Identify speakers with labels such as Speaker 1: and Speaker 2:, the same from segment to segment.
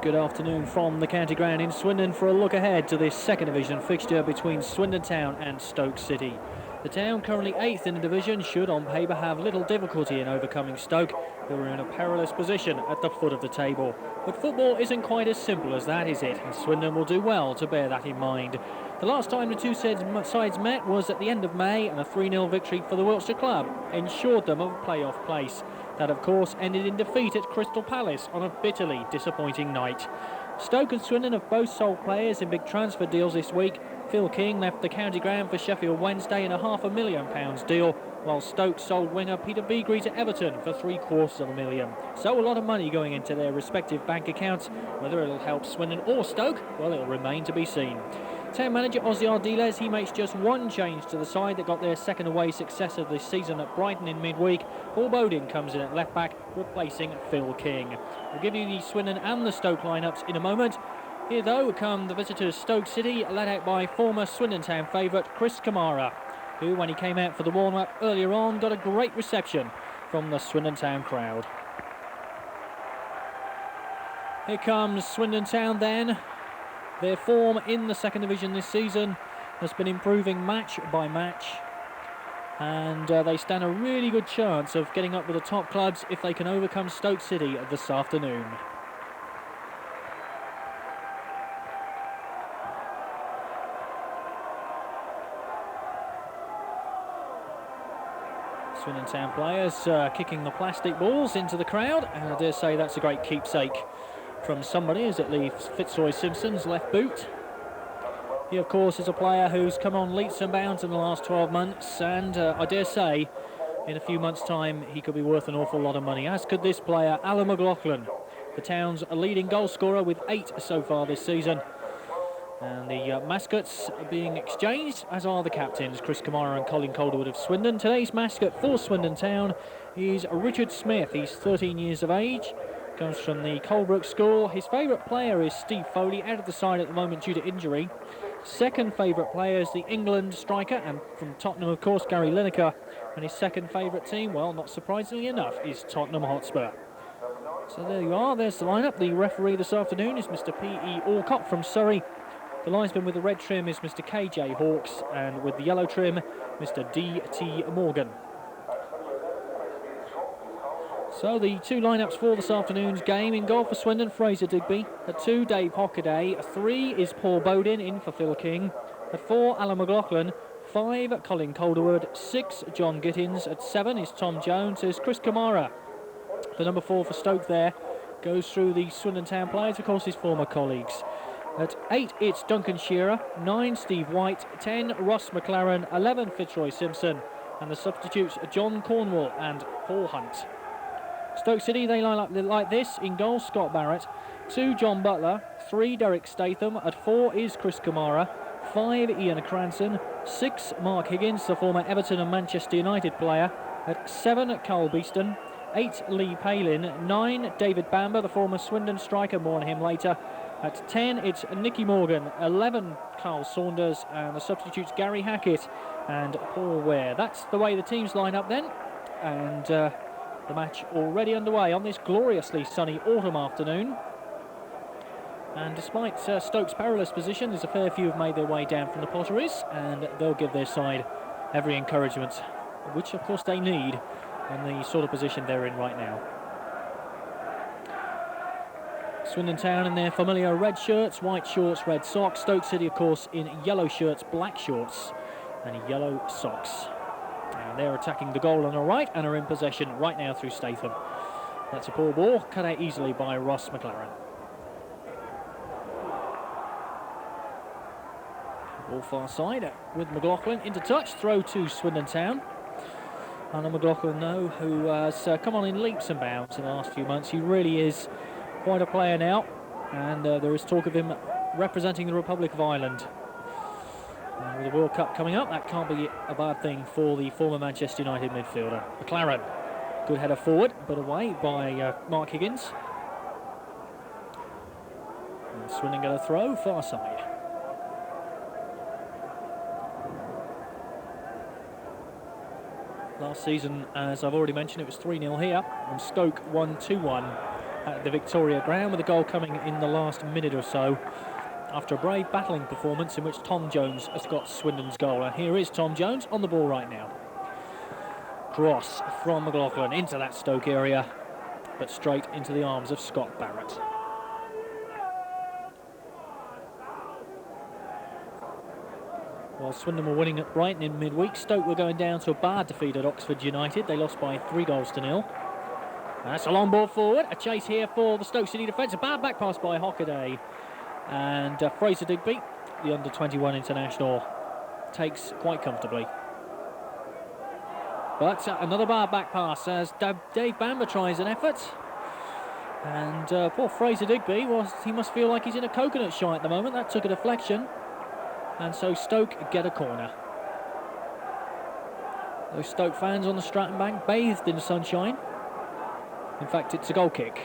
Speaker 1: Good afternoon from the county ground in Swindon for a look ahead to this second division fixture between Swindon Town and Stoke City. The Town, currently 8th in the division, should on paper have little difficulty in overcoming Stoke, who are in a perilous position at the foot of the table. But football isn't quite as simple as that, is it? And Swindon will do well to bear that in mind. The last time the two sides met was at the end of May, and a 3-0 victory for the Wiltshire club ensured them of a playoff place. That, of course, ended in defeat at Crystal Palace on a bitterly disappointing night. Stoke and Swindon have both sold players in big transfer deals this week. Phil King left the county ground for Sheffield Wednesday in a £500,000 deal, while Stoke sold winger Peter Beagrie to Everton for £750,000. So a lot of money going into their respective bank accounts. Whether it'll help Swindon or Stoke, well, it'll remain to be seen. Town manager Ozzy Ardiles, he makes just one change to the side that got their second away success of this season at Brighton in midweek. Paul Bowden comes in at left back, replacing Phil King. We'll give you the Swindon and the Stoke lineups in a moment. Here though come the visitors Stoke City, led out by former Swindon Town favourite Chris Kamara, who, when he came out for the warm-up earlier on, got a great reception from the Swindon Town crowd. Here comes Swindon Town then. Their form in the second division this season has been improving match by match, and they stand a really good chance of getting up with the top clubs if they can overcome Stoke City this afternoon. Swindon Town players kicking the plastic balls into the crowd, and I dare say that's a great keepsake from somebody as it leaves Fitzroy Simpson's left boot. He, of course, is a player who's come on leaps and bounds in the last 12 months, and I dare say in a few months' time he could be worth an awful lot of money, as could this player, Alan McLaughlin, the Town's leading goal scorer with 8 so far this season. And the mascots are being exchanged, as are the captains, Chris Kamara and Colin Calderwood of Swindon. Today's mascot for Swindon Town is Richard Smith. He's 13 years of age, comes from the Colebrook School. His favourite player is Steve Foley, out of the side at the moment due to injury. Second favourite player is the England striker, and from Tottenham, of course, Gary Lineker. And his second favourite team, well, not surprisingly enough, is Tottenham Hotspur. So there you are, there's the lineup. The referee this afternoon is Mr. P.E. Alcott from Surrey. The linesman with the red trim is Mr. K.J. Hawkes, and with the yellow trim, Mr. D.T. Morgan. So the two lineups for this afternoon's game: in goal for Swindon, Fraser Digby. At 2, Dave Hockaday. At 3 is Paul Bowden, in for Phil King. At 4, Alan McLaughlin. 5, Colin Calderwood. 6, John Gittins. At 7 is Tom Jones. Is Chris Kamara. The number 4 for Stoke there goes through the Swindon Town players, of course, his former colleagues. At 8, it's Duncan Shearer. 9, Steve White. 10, Ross McLaren. 11, Fitzroy Simpson. And the substitutes, John Cornwall and Paul Hunt. Stoke City, they line up like this. In goal, Scott Barrett. 2, John Butler. 3, Derek Statham. At 4 is Chris Kamara. 5, Ian Cranson. 6, Mark Higgins, the former Everton and Manchester United player. At 7, Carl Beeston. 8, Lee Palin. 9, David Bamber, the former Swindon striker. More on him later. At 10, it's Nicky Morgan. 11, Carl Saunders. And the substitutes, Gary Hackett and Paul Ware. That's the way the teams line up then. And the match already underway on this gloriously sunny autumn afternoon. And despite Stoke's perilous position, there's a fair few have made their way down from the Potteries, and they'll give their side every encouragement, which of course they need in the sort of position they're in right now. Swindon Town in their familiar red shirts, white shorts, red socks. Stoke City, of course, in yellow shirts, black shorts and yellow socks. And they're attacking the goal on the right and are in possession right now through Statham. That's a poor ball, cut out easily by Ross McLaren. Ball far side with McLaughlin into touch, throw to Swindon Town. Alan McLaughlin, though, who has come on in leaps and bounds in the last few months. He really is quite a player now, and there is talk of him representing the Republic of Ireland. With the World Cup coming up, that can't be a bad thing for the former Manchester United midfielder. McLaren, good header forward, but away by Mark Higgins. And Swindon going to throw far side. Last season, as I've already mentioned, it was 3-0 here, and Stoke won 2-1 at the Victoria Ground, with the goal coming in the last minute or so after a brave battling performance in which Tom Jones has got Swindon's goal. And here is Tom Jones on the ball right now. Cross from McLaughlin into that Stoke area, but straight into the arms of Scott Barrett. While Swindon were winning at Brighton in midweek, Stoke were going down to a bad defeat at Oxford United. They lost by 3-0. That's a long ball forward. A chase here for the Stoke City defence. A bad back pass by Hockaday. And Fraser Digby, the under-21 international, takes quite comfortably. But another bad back pass as Dave Bamber tries an effort. And poor Fraser Digby, he must feel like he's in a coconut shy at the moment. That took a deflection. And so Stoke get a corner. Those Stoke fans on the Stratton Bank bathed in the sunshine. In fact, it's a goal kick.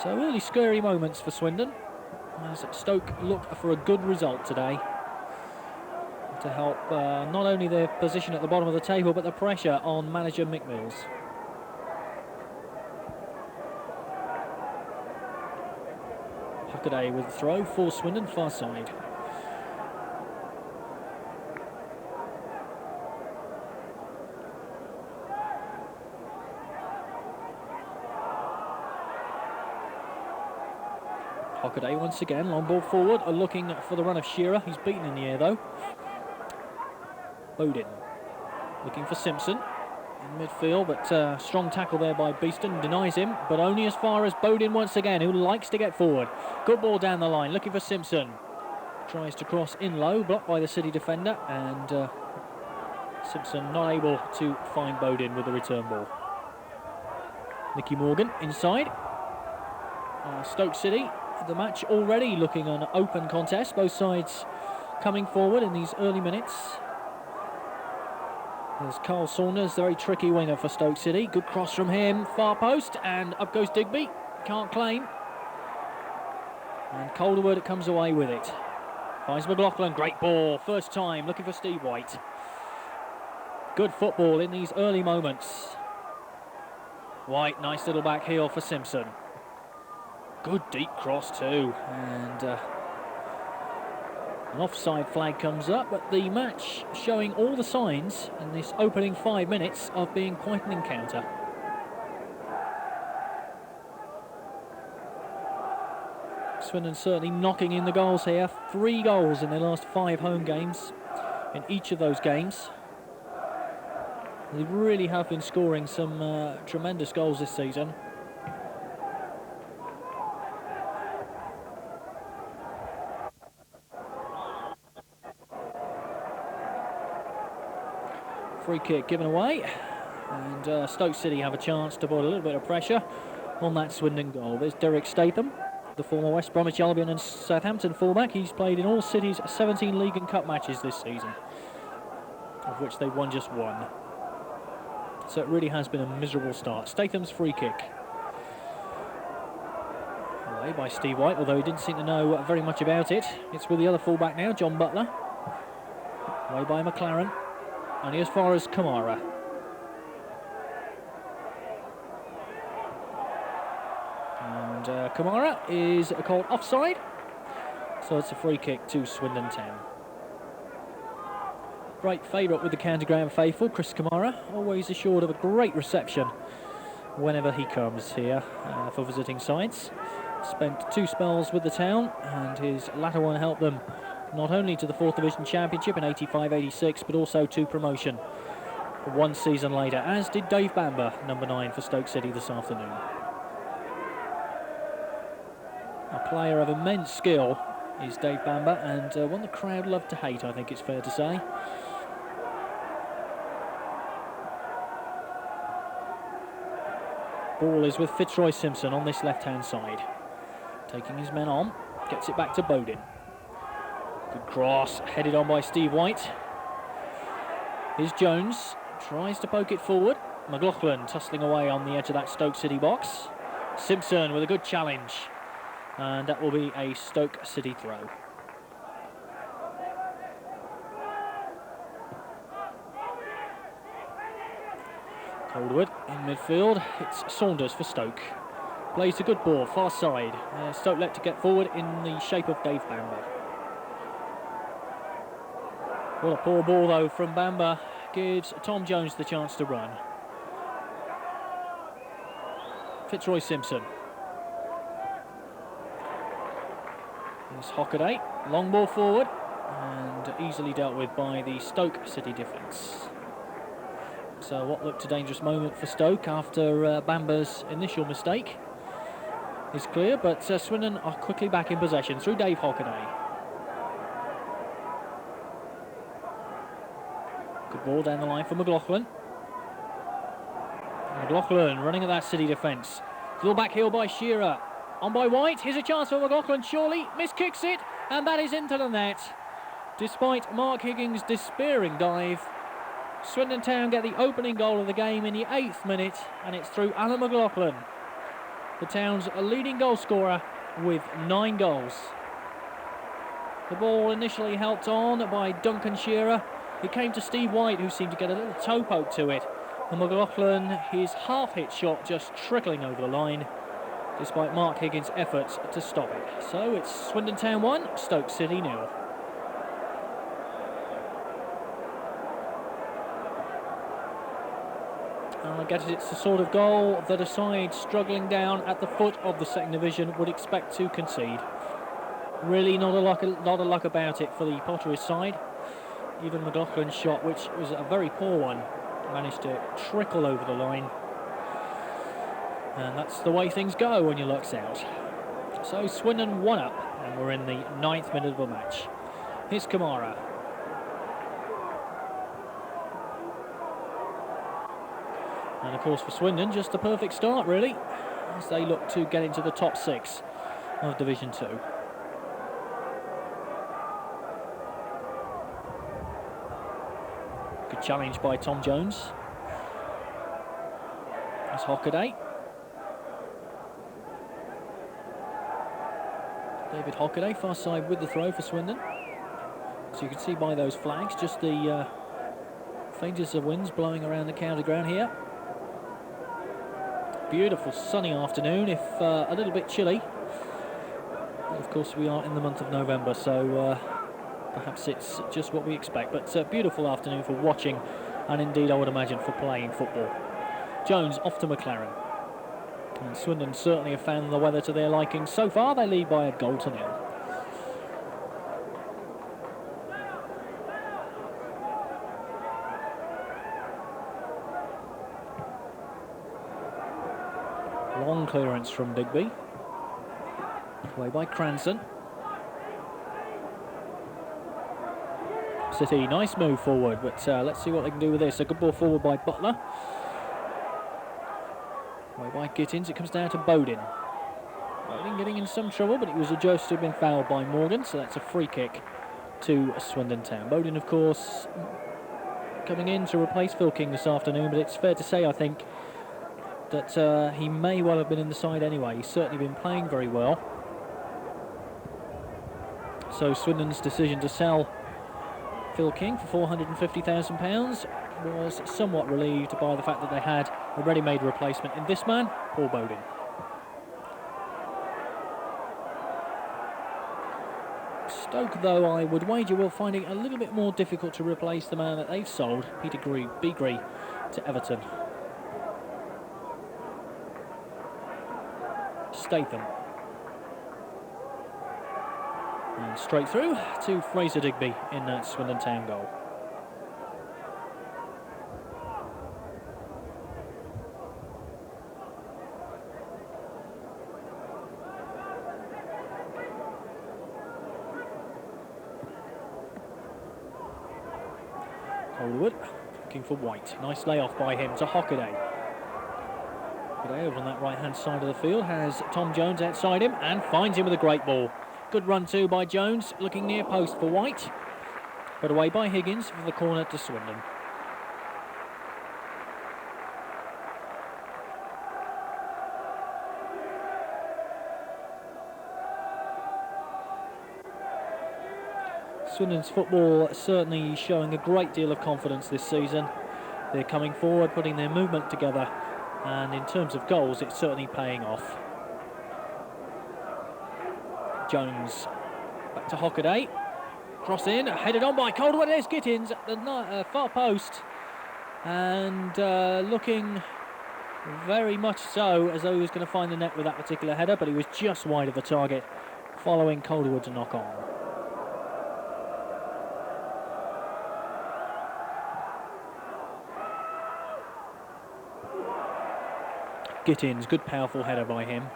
Speaker 1: So really scary moments for Swindon as Stoke look for a good result today to help not only their position at the bottom of the table but the pressure on manager Mick Mills. Hockaday with the throw for Swindon, far side. Hockaday once again, long ball forward, looking for the run of Shearer. He's beaten in the air though. Bodin looking for Simpson in midfield, but strong tackle there by Beeston, denies him, but only as far as Bodin once again, who likes to get forward. Good ball down the line, looking for Simpson. Tries to cross in low, blocked by the City defender, and Simpson not able to find Bodin with the return ball. Nicky Morgan inside. Stoke City, the match already looking an open contest, both sides coming forward in these early minutes. There's Carl Saunders, the very tricky winger for Stoke City. Good cross from him, far post, and up goes Digby. Can't claim. And Calderwood comes away with it. Finds McLaughlin, great ball, first time, looking for Steve White. Good football in these early moments. White, nice little back heel for Simpson. Good deep cross too, and an offside flag comes up, but the match showing all the signs in this opening 5 minutes of being quite an encounter. Swindon certainly knocking in the goals here. 3 goals in their last 5 home games. In each of those games, they really have been scoring some tremendous goals this season. Free kick given away, and Stoke City have a chance to put a little bit of pressure on that Swindon goal. There's Derek Statham, the former West Bromwich Albion and Southampton fullback. He's played in all City's 17 League and Cup matches this season, of which they've won just 1. So it really has been a miserable start. Statham's free kick. Away by Steve White, although he didn't seem to know very much about it. It's with the other fullback now, John Butler. Away by McLaren. Only as far as Kamara. And Kamara is called offside. So it's a free kick to Swindon Town. Great favourite with the county ground faithful, Chris Kamara, always assured of a great reception whenever he comes here for visiting sides. Spent 2 spells with the town, and his latter one helped them not only to the 4th Division Championship in 85-86, but also to promotion 1 season later, as did Dave Bamber, number 9 for Stoke City this afternoon. A player of immense skill is Dave Bamber, and one the crowd love to hate, I think it's fair to say. Ball is with Fitzroy Simpson on this left-hand side. Taking his men on, gets it back to Bodin. Good cross, headed on by Steve White. Here's Jones, tries to poke it forward. McLaughlin tussling away on the edge of that Stoke City box. Simpson with a good challenge. And that will be a Stoke City throw. Calderwood in midfield. It's Saunders for Stoke. Plays a good ball, far side. Stoke let to get forward in the shape of Dave Bamber. What a poor ball though from Bamber. Gives Tom Jones the chance to run. Fitzroy Simpson. Here's Hockaday. Long ball forward and easily dealt with by the Stoke City defence. So what looked a dangerous moment for Stoke after Bamber's initial mistake is clear, but Swindon are quickly back in possession through Dave Hockaday. Good ball down the line for McLaughlin. McLaughlin running at that City defence. Little back heel by Shearer. On by White. Here's a chance for McLaughlin. Surely miskicks it, and that is into the net. Despite Mark Higgins' despairing dive, Swindon Town get the opening goal of the game in the 8th minute, and it's through Alan McLaughlin, the Town's leading goal scorer with 9 goals. The ball initially helped on by Duncan Shearer. It came to Steve White, who seemed to get a little toe poke to it. And McLaughlin, his half-hit shot just trickling over the line, despite Mark Higgins' efforts to stop it. So it's Swindon Town 1, Stoke City 0. I guess it's the sort of goal that a side struggling down at the foot of the second division would expect to concede. Really not a lot about it for the Potter's side. Even McLaughlin's shot, which was a very poor one, managed to trickle over the line. And that's the way things go when your luck's out. So Swindon 1 up, and we're in the 9th minute of the match. Here's Kamara. And of course for Swindon, just a perfect start really, as they look to get into the top 6 of Division 2. Good challenge by Tom Jones. That's Hockaday. David Hockaday, far side with the throw for Swindon. So you can see by those flags, just the faintest of winds blowing around the county ground here. Beautiful sunny afternoon, if a little bit chilly. But of course we are in the month of November, so perhaps it's just what we expect. But beautiful afternoon for watching, and indeed I would imagine for playing football. Jones off to McLaren. And Swindon certainly have found the weather to their liking. So far they lead by a goal to 0. Long clearance from Digby. Away by Cranston. City, nice move forward, but let's see what they can do with this. A good ball forward by Butler. Away by Gittins, it comes down to Bodin. Bodin getting in some trouble, but it was adjudged to have been fouled by Morgan, so that's a free kick to Swindon Town. Bodin, of course, coming in to replace Phil King this afternoon, but it's fair to say, I think, that he may well have been in the side anyway. He's certainly been playing very well. So Swindon's decision to sell Phil King for £450,000 was somewhat relieved by the fact that they had a ready-made replacement in this man, Paul Bodin. Stoke, though, I would wager, will find it a little bit more difficult to replace the man that they've sold, Peter Begree, to Everton. Statham. And straight through to Fraser Digby in that Swindon Town goal. Calderwood looking for White. Nice layoff by him to Hockaday. Hockaday over on that right-hand side of the field has Tom Jones outside him and finds him with a great ball. Good run too by Jones, looking near post for White. But away by Higgins for the corner to Swindon. Swindon's football certainly showing a great deal of confidence this season. They're coming forward, putting their movement together, and in terms of goals, it's certainly paying off. Jones back to Hockaday. Cross in, headed on by Calderwood. There's Gittins at the far post, and looking very much so as though he was going to find the net with that particular header, but he was just wide of the target, following Calderwood to knock on. Gittins, good powerful header by him.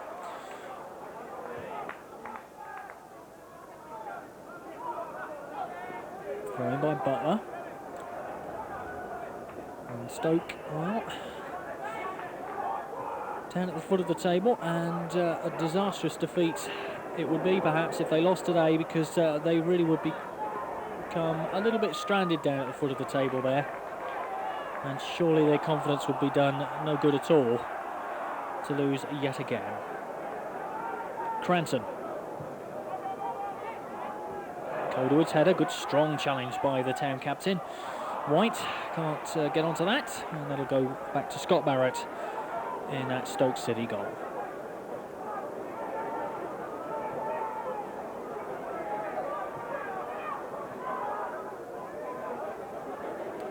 Speaker 1: Thrown by Butler. And Stoke, well, down at the foot of the table, and a disastrous defeat it would be perhaps if they lost today, because they really would become a little bit stranded down at the foot of the table there, and surely their confidence would be done no good at all to lose yet again. Cranson. Calderwood's header, good strong challenge by the Town captain. White can't get onto that, and that'll go back to Scott Barrett in that Stoke City goal.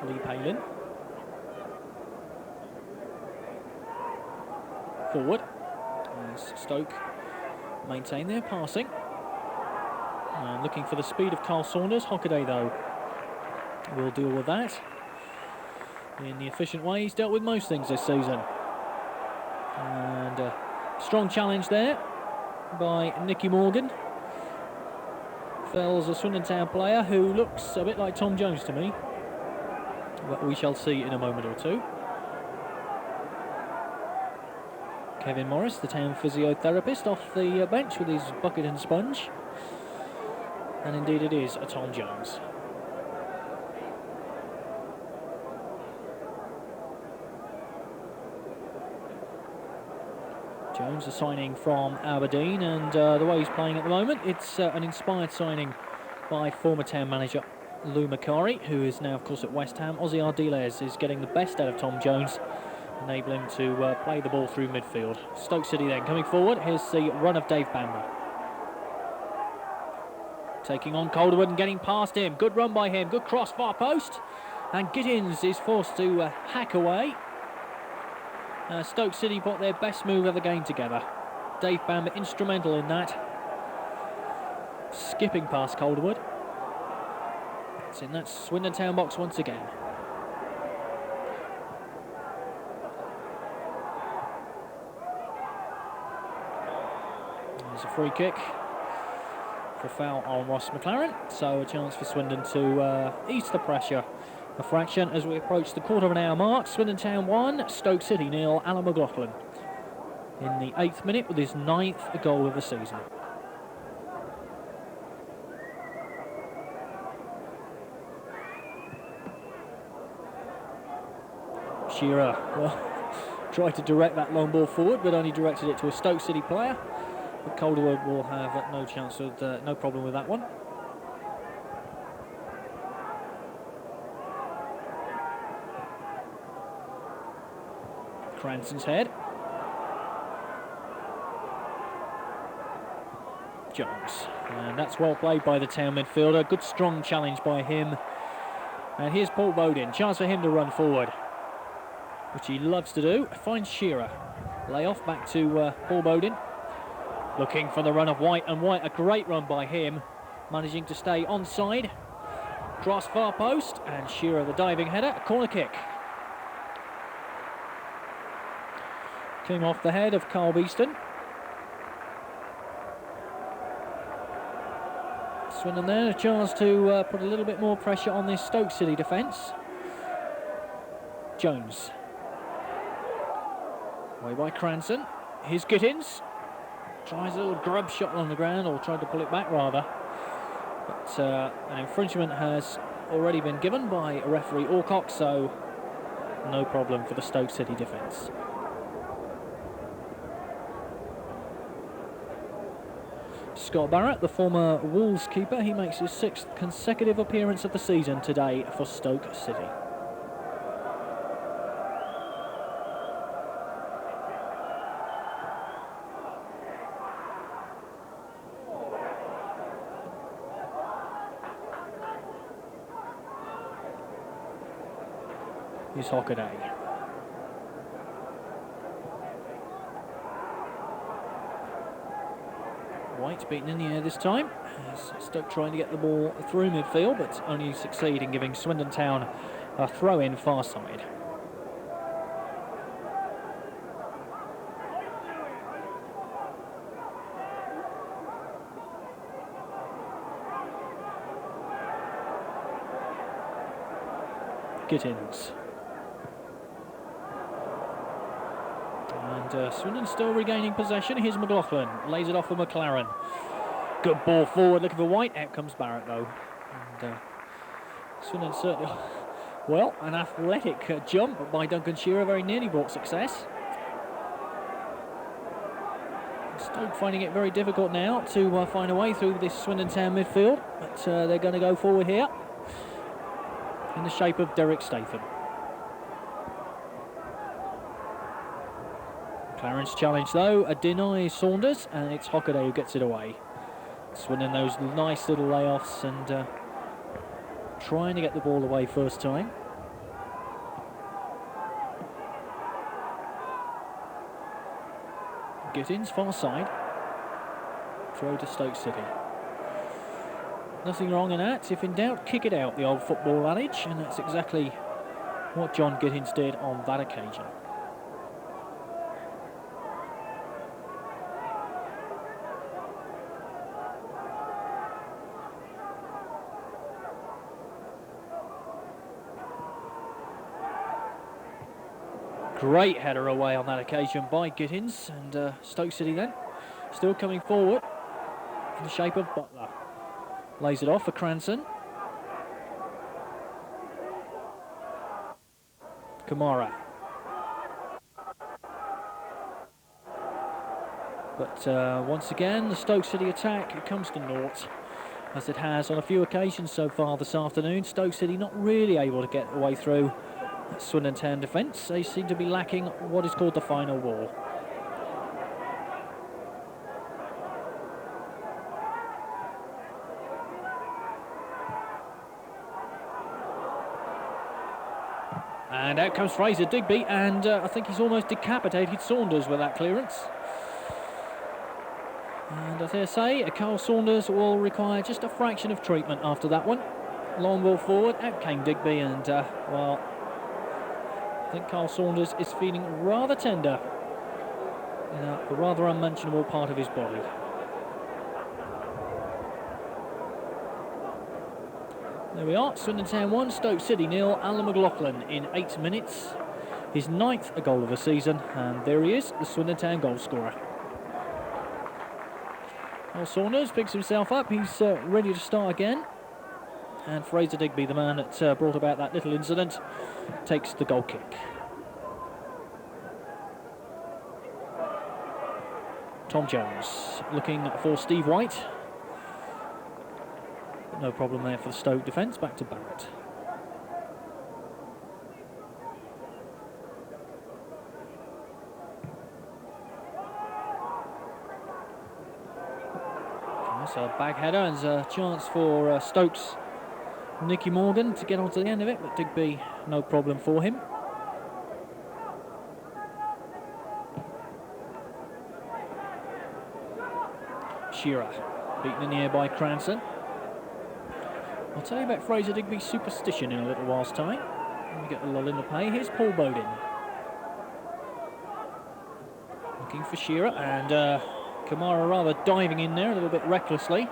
Speaker 1: Lee Palin. Forward as Stoke maintain their passing. And looking for the speed of Carl Saunders. Hockaday, though, will deal with that in the efficient way he's dealt with most things this season. And a strong challenge there by Nicky Morgan. Fells a Swindon Town player who looks a bit like Tom Jones to me, but we shall see in a moment or two. Kevin Morris, the Town physiotherapist, off the bench with his bucket and sponge. And indeed it is a Tom Jones. Jones, a signing from Aberdeen, and the way he's playing at the moment, it's an inspired signing by former Town manager Lou Macari, who is now, of course, at West Ham. Ozzy Ardiles is getting the best out of Tom Jones, enabling him to play the ball through midfield. Stoke City then coming forward. Here's the run of Dave Bamber. Taking on Calderwood and getting past him. Good run by him. Good cross, far post. And Gittins is forced to hack away. Stoke City put their best move of the game together. Dave Bamber instrumental in that. Skipping past Calderwood. It's in that Swindon Town box once again. There's a free kick for a foul on Ross McLaren, so a chance for Swindon to ease the pressure a fraction as we approach the quarter of an hour mark. Swindon Town 1, Stoke City 0. Alan McLaughlin in the 8th minute with his 9th goal of the season. Shearer, well, tried to direct that long ball forward, but only directed it to a Stoke City player. But Calderwood will have no chance with, no problem with that one. Cranson's head. Jones. And that's well played by the Town midfielder. Good strong challenge by him. And here's Paul Bodin. Chance for him to run forward, which he loves to do. Finds Shearer. Lay off back to Paul Bodin. Looking for the run of White, and White, a great run by him, managing to stay onside. Cross far post, and Shearer the diving header, a corner kick. Came off the head of Carl Beeston. Swindon there, a chance to put a little bit more pressure on this Stoke City defence. Jones. Away by Cranson. Here's Gittins. Tries a little grub shot on the ground, or tried to pull it back rather. But an infringement has already been given by referee Alcock, so no problem for the Stoke City defence. Scott Barrett, the former Wolves keeper, he makes his 6th consecutive appearance of the season today for Stoke City. is Hockaday. White beaten in the air this time. Stoke trying to get the ball through midfield, but only succeed in giving Swindon Town a throw-in far side. Gittins. And Swindon still regaining possession. Here's McLaughlin. Lays it off for McLaren. Good ball forward, looking for White. Out comes Barrett, though. And Swindon certainly... Well, an athletic jump by Duncan Shearer very nearly brought success. Stoke finding it very difficult now to find a way through this Swindon Town midfield. But they're going to go forward here in the shape of Derek Statham. Clarence challenge though, denies Saunders, and it's Hockaday who gets it away. Swindon those nice little layoffs and trying to get the ball away first time. Gittins far side. Throw to Stoke City. Nothing wrong in that. If in doubt, kick it out, the old football adage, and that's exactly what John Gittins did on that occasion. Great header away on that occasion by Gittins, and Stoke City then still coming forward in the shape of Butler. Lays it off for Cranston. Kamara. But once again, the Stoke City attack comes to naught, as it has on a few occasions so far this afternoon. Stoke City not really able to get away through Swindon Town defence. They seem to be lacking what is called the final wall. And out comes Fraser Digby, and I think he's almost decapitated Saunders with that clearance. And I dare say, Carl Saunders will require just a fraction of treatment after that one. Long ball forward, out came Digby, and well, I think Carl Saunders is feeling rather tender in a rather unmentionable part of his body. There we are, Swindon Town 1, Stoke City 0, Alan McLaughlin in 8 minutes. His 9th goal of the season, and there he is, the Swindon Town goal scorer. Well, Saunders picks himself up, he's ready to start again. And Fraser Digby, the man that brought about that little incident, takes the goal kick. Tom Jones looking for Steve White. No problem there for the Stoke defence. Back to Barrett. That's a bag header, and a chance for Stoke's Nicky Morgan to get onto the end of it, but Digby, no problem for him. Shearer, beaten in the air by Cranston. I'll tell you about Fraser Digby's superstition in a little while's time. Let me get a lull in the pay. Here's Paul Bowden. Looking for Shearer, and Kamara rather diving in there a little bit recklessly.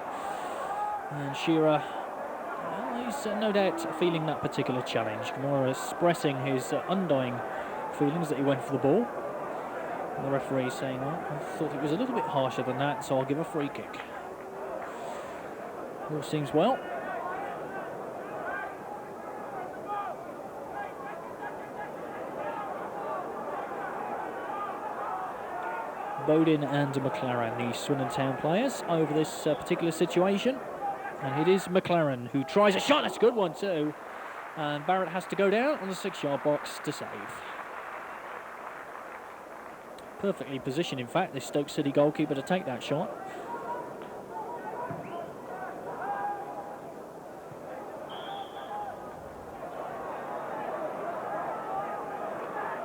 Speaker 1: And Shearer, well, he's no doubt feeling that particular challenge. Kamara expressing his undying feelings that he went for the ball. And the referee saying, well, I thought it was a little bit harsher than that, so I'll give a free kick. All seems well. Bowden and McLaren, the Swindon Town players, over this particular situation. And it is McLaren who tries a shot. That's a good one too. And Barrett has to go down on the 6-yard box to save. Perfectly positioned, in fact, this Stoke City goalkeeper to take that shot.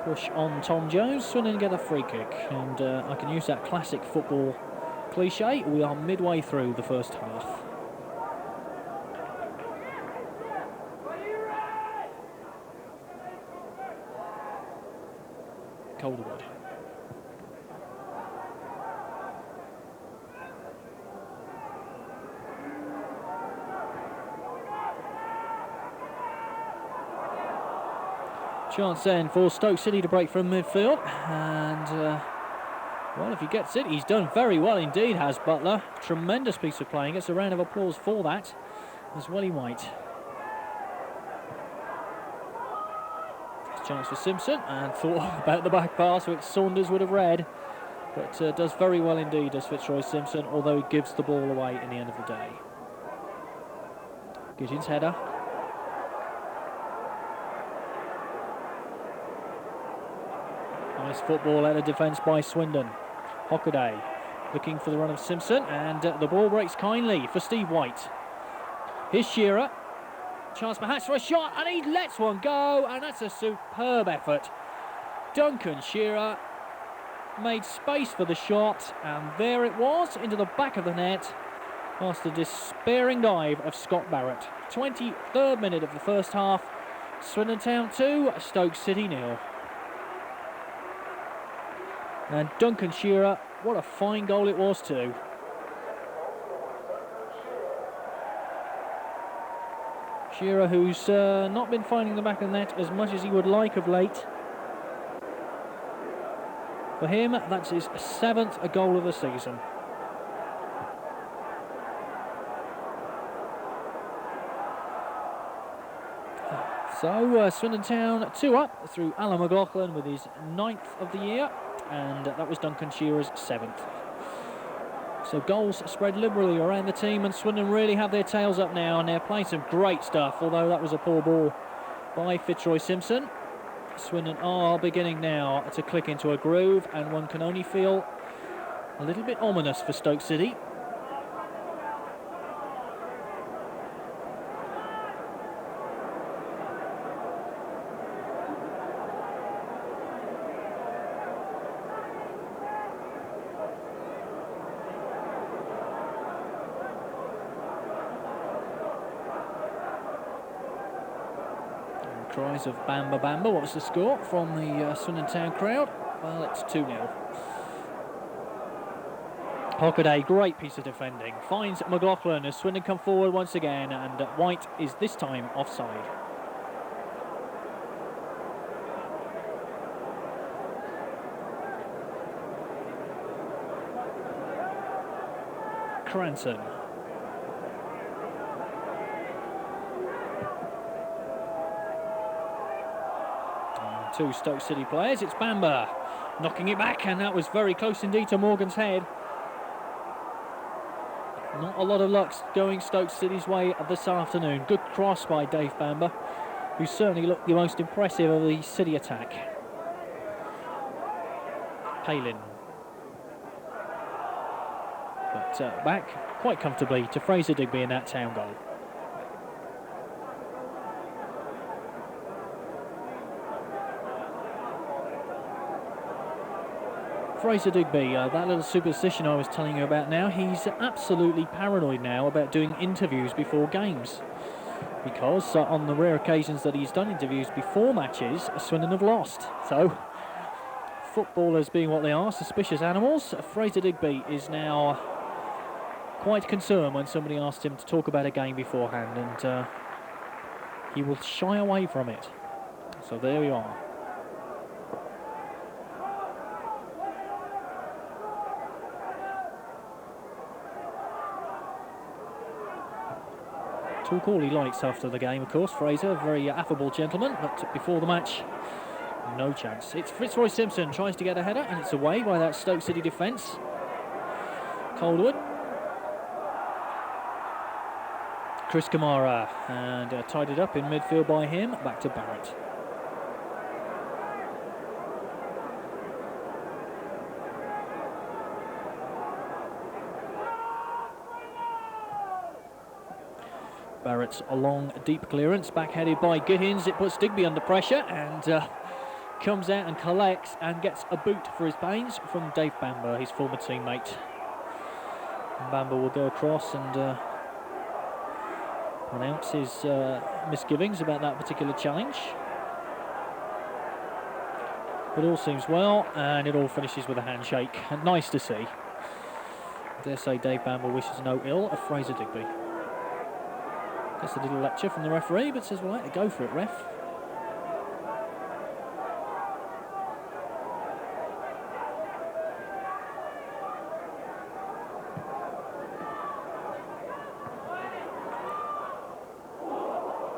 Speaker 1: Push on Tom Jones, Swindon get a free kick, and I can use that classic football cliche. We are midway through the first half. Calderwood. Chance then for Stoke City to break from midfield, and well, if he gets it, he's done very well indeed, has Butler. Tremendous piece of playing. It's a round of applause for that, as well he might. Chance for Simpson, and thought about the back pass, which Saunders would have read, but does very well indeed, does Fitzroy Simpson, although he gives the ball away in the end of the day. Gideon's header. Nice football out of defence by Swindon. Hockaday looking for the run of Simpson, and the ball breaks kindly for Steve White. Here's Shearer. Chance perhaps for a shot, and he lets one go, and that's a superb effort. Duncan Shearer made space for the shot, and there it was, into the back of the net, past the despairing dive of Scott Barrett. 23rd minute of the first half. Swindon Town 2, Stoke City 0. And Duncan Shearer, what a fine goal it was too. Shearer, who's not been finding the back of the net as much as he would like of late. For him, that's his 7th goal of the season. So Swindon Town 2 up through Alan McLaughlin with his 9th of the year, and that was Duncan Shearer's 7th. So goals spread liberally around the team, and Swindon really have their tails up now, and they're playing some great stuff, although that was a poor ball by Fitzroy Simpson. Swindon are beginning now to click into a groove, and one can only feel a little bit ominous for Stoke City. Cries of Bamber Bamber. What's the score from the Swindon Town crowd? Well, it's 2-0. Hockaday, great piece of defending. Finds McLaughlin as Swindon come forward once again, and White is this time offside. Cranson. Two Stoke City players. It's Bamber knocking it back, and that was very close indeed to Morgan's head. Not a lot of luck going Stoke City's way this afternoon. Good cross by Dave Bamber, who certainly looked the most impressive of the City attack. Palin. But back quite comfortably to Fraser Digby in that Town goal. Fraser Digby, that little superstition I was telling you about now, he's absolutely paranoid now about doing interviews before games. Because on the rare occasions that he's done interviews before matches, Swindon have lost. So, footballers being what they are, suspicious animals, Fraser Digby is now quite concerned when somebody asks him to talk about a game beforehand, and he will shy away from it. So there we are. Talk all he likes after the game, of course. Fraser, a very affable gentleman, but before the match, no chance. It's Fitzroy Simpson tries to get a header, and it's away by that Stoke City defence. Calderwood. Chris Kamara, and tied it up in midfield by him. Back to Barrett. Barrett's a long, deep clearance, backheaded by Gittins. It puts Digby under pressure, and comes out and collects and gets a boot for his pains from Dave Bamber, his former teammate. And Bamber will go across and announce his misgivings about that particular challenge. It all seems well, and it all finishes with a handshake. And nice to see. I dare say Dave Bamber wishes no ill of Fraser Digby. Gets a little lecture from the referee, but says, well, go for it, ref.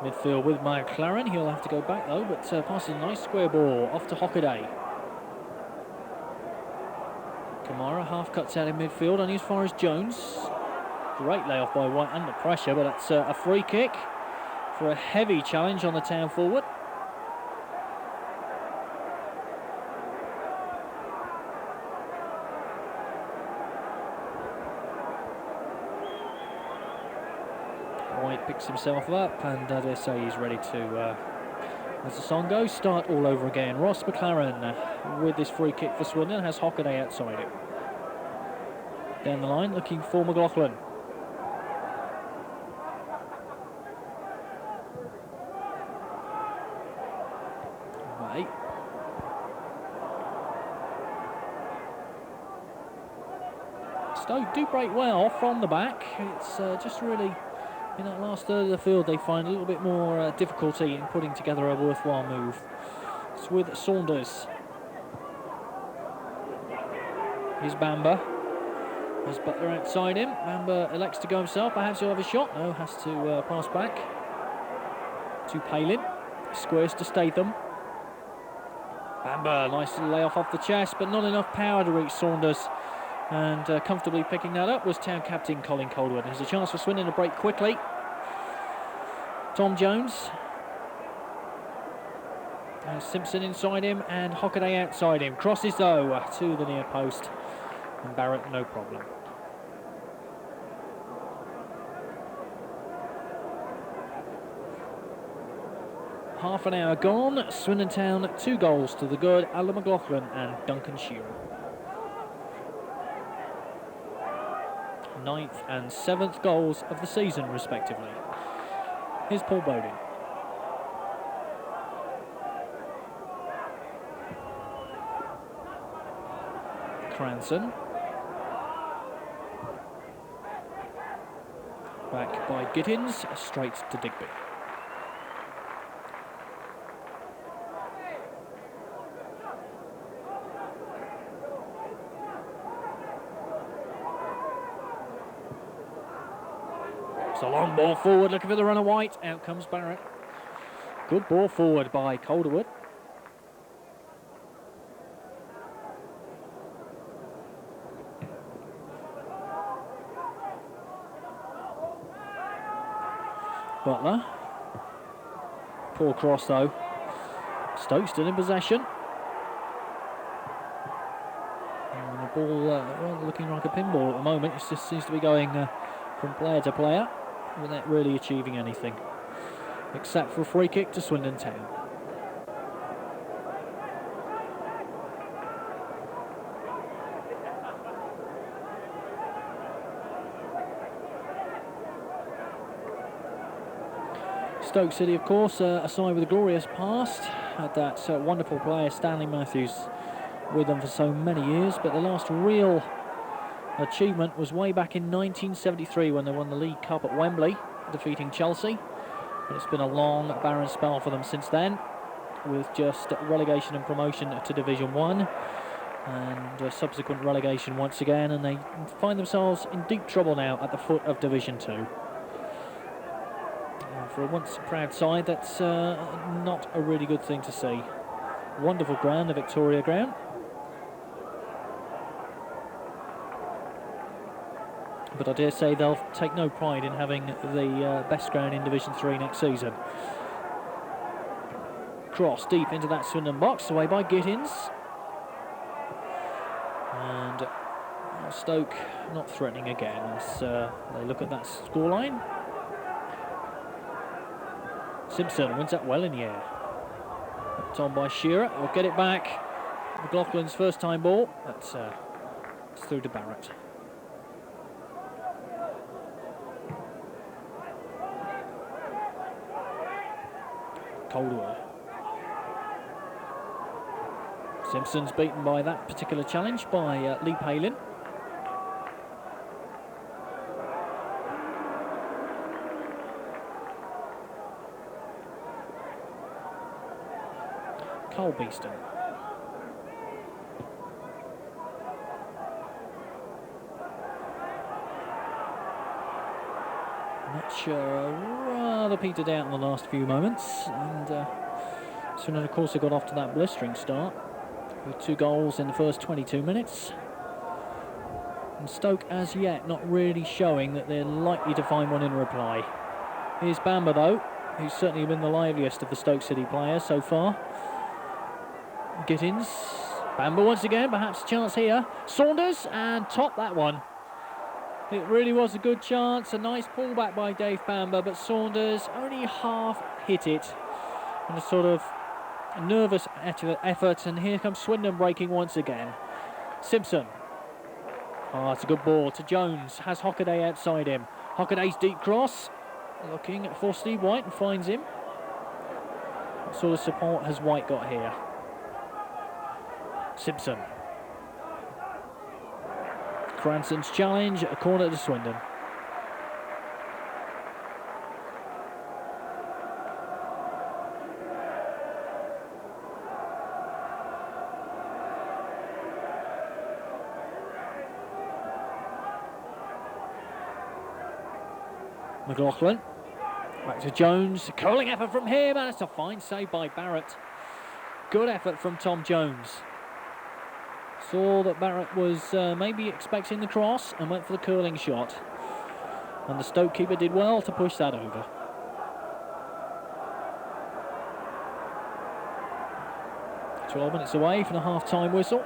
Speaker 1: Midfield with McLaren. He'll have to go back though, but passes a nice square ball off to Hockaday. Kamara half cuts out in midfield, only as far as Jones. Great layoff by White under pressure, but that's a free kick for a heavy challenge on the Town forward. White picks himself up, and they say he's ready to, as the song goes, start all over again. Ross McLaren with this free kick for Swindon has Hockaday outside it. Down the line, looking for McLaughlin. Away. Stoke do break well from the back. It's just really, in that last third of the field, they find a little bit more difficulty in putting together a worthwhile move. It's with Saunders. Here's Bamber. There's Butler outside him. Bamber elects to go himself. Perhaps he'll have a shot. No, has to pass back to Palin. Squares to Statham. Bamber, nice little layoff off the chest, but not enough power to reach Saunders. And comfortably picking that up was Town captain Colin Coldwood. There's a chance for Swindon to break quickly. Tom Jones. There's Simpson inside him and Hockaday outside him. Crosses though to the near post. And Barrett, no problem. Half an hour gone. Swindon Town 2 goals to the good. Alan McLaughlin and Duncan Shearer. 9th and 7th goals of the season, respectively. Here's Paul Bowden. Cranson. Back by Gittins, straight to Digby. It's a long ball forward, looking for the runner White. Out comes Barrett. Good ball forward by Calderwood. Butler. Poor cross though. Stoke still in possession. And the ball rather looking like a pinball at the moment. It just seems to be going from player to player without really achieving anything. Except for a free kick to Swindon Town. Stoke City, of course, a side with a glorious past. Had that wonderful player, Stanley Matthews, with them for so many years. But the last real achievement was way back in 1973 when they won the League Cup at Wembley, defeating Chelsea. But it's been a long, barren spell for them since then, with just relegation and promotion to Division 1 and subsequent relegation once again. And they find themselves in deep trouble now at the foot of Division 2. For a once proud side, that's not a really good thing to see. Wonderful ground, the Victoria ground. But I dare say they'll take no pride in having the best ground in Division 3 next season. Cross deep into that Swindon box, away by Gittins. And Stoke not threatening again as they look at that scoreline. Simpson wins that well in the air. on by Shearer. He'll get it back. McLaughlin's first time ball. That's it's through to Barrett. Coldwell. Simpson's beaten by that particular challenge by Lee Palin. Cole Beeston. Match rather petered out in the last few moments, and Swindon, of course, have got off to that blistering start with 2 goals in the first 22 minutes. And Stoke, as yet, not really showing that they're likely to find one in reply. Here's Bamber, though, who's certainly been the liveliest of the Stoke City players so far. Gittins. Bamber once again, perhaps a chance here. Saunders, and top that one. It really was a good chance, a nice pullback by Dave Bamber, but Saunders only half hit it in a sort of nervous effort, and here comes Swindon breaking once again. Simpson. Oh, it's a good ball to Jones, has Hockaday outside him. Hockaday's deep cross, looking for Steve White and finds him. What sort of support has White got here? Simpson. Cranston's challenge, a corner to Swindon. McLaughlin. Back to Jones. Curling effort from him, and it's a fine save by Barrett. Good effort from Tom Jones. Saw that Barrett was maybe expecting the cross and went for the curling shot. And the Stoke keeper did well to push that over. – 12 minutes away from the half-time whistle.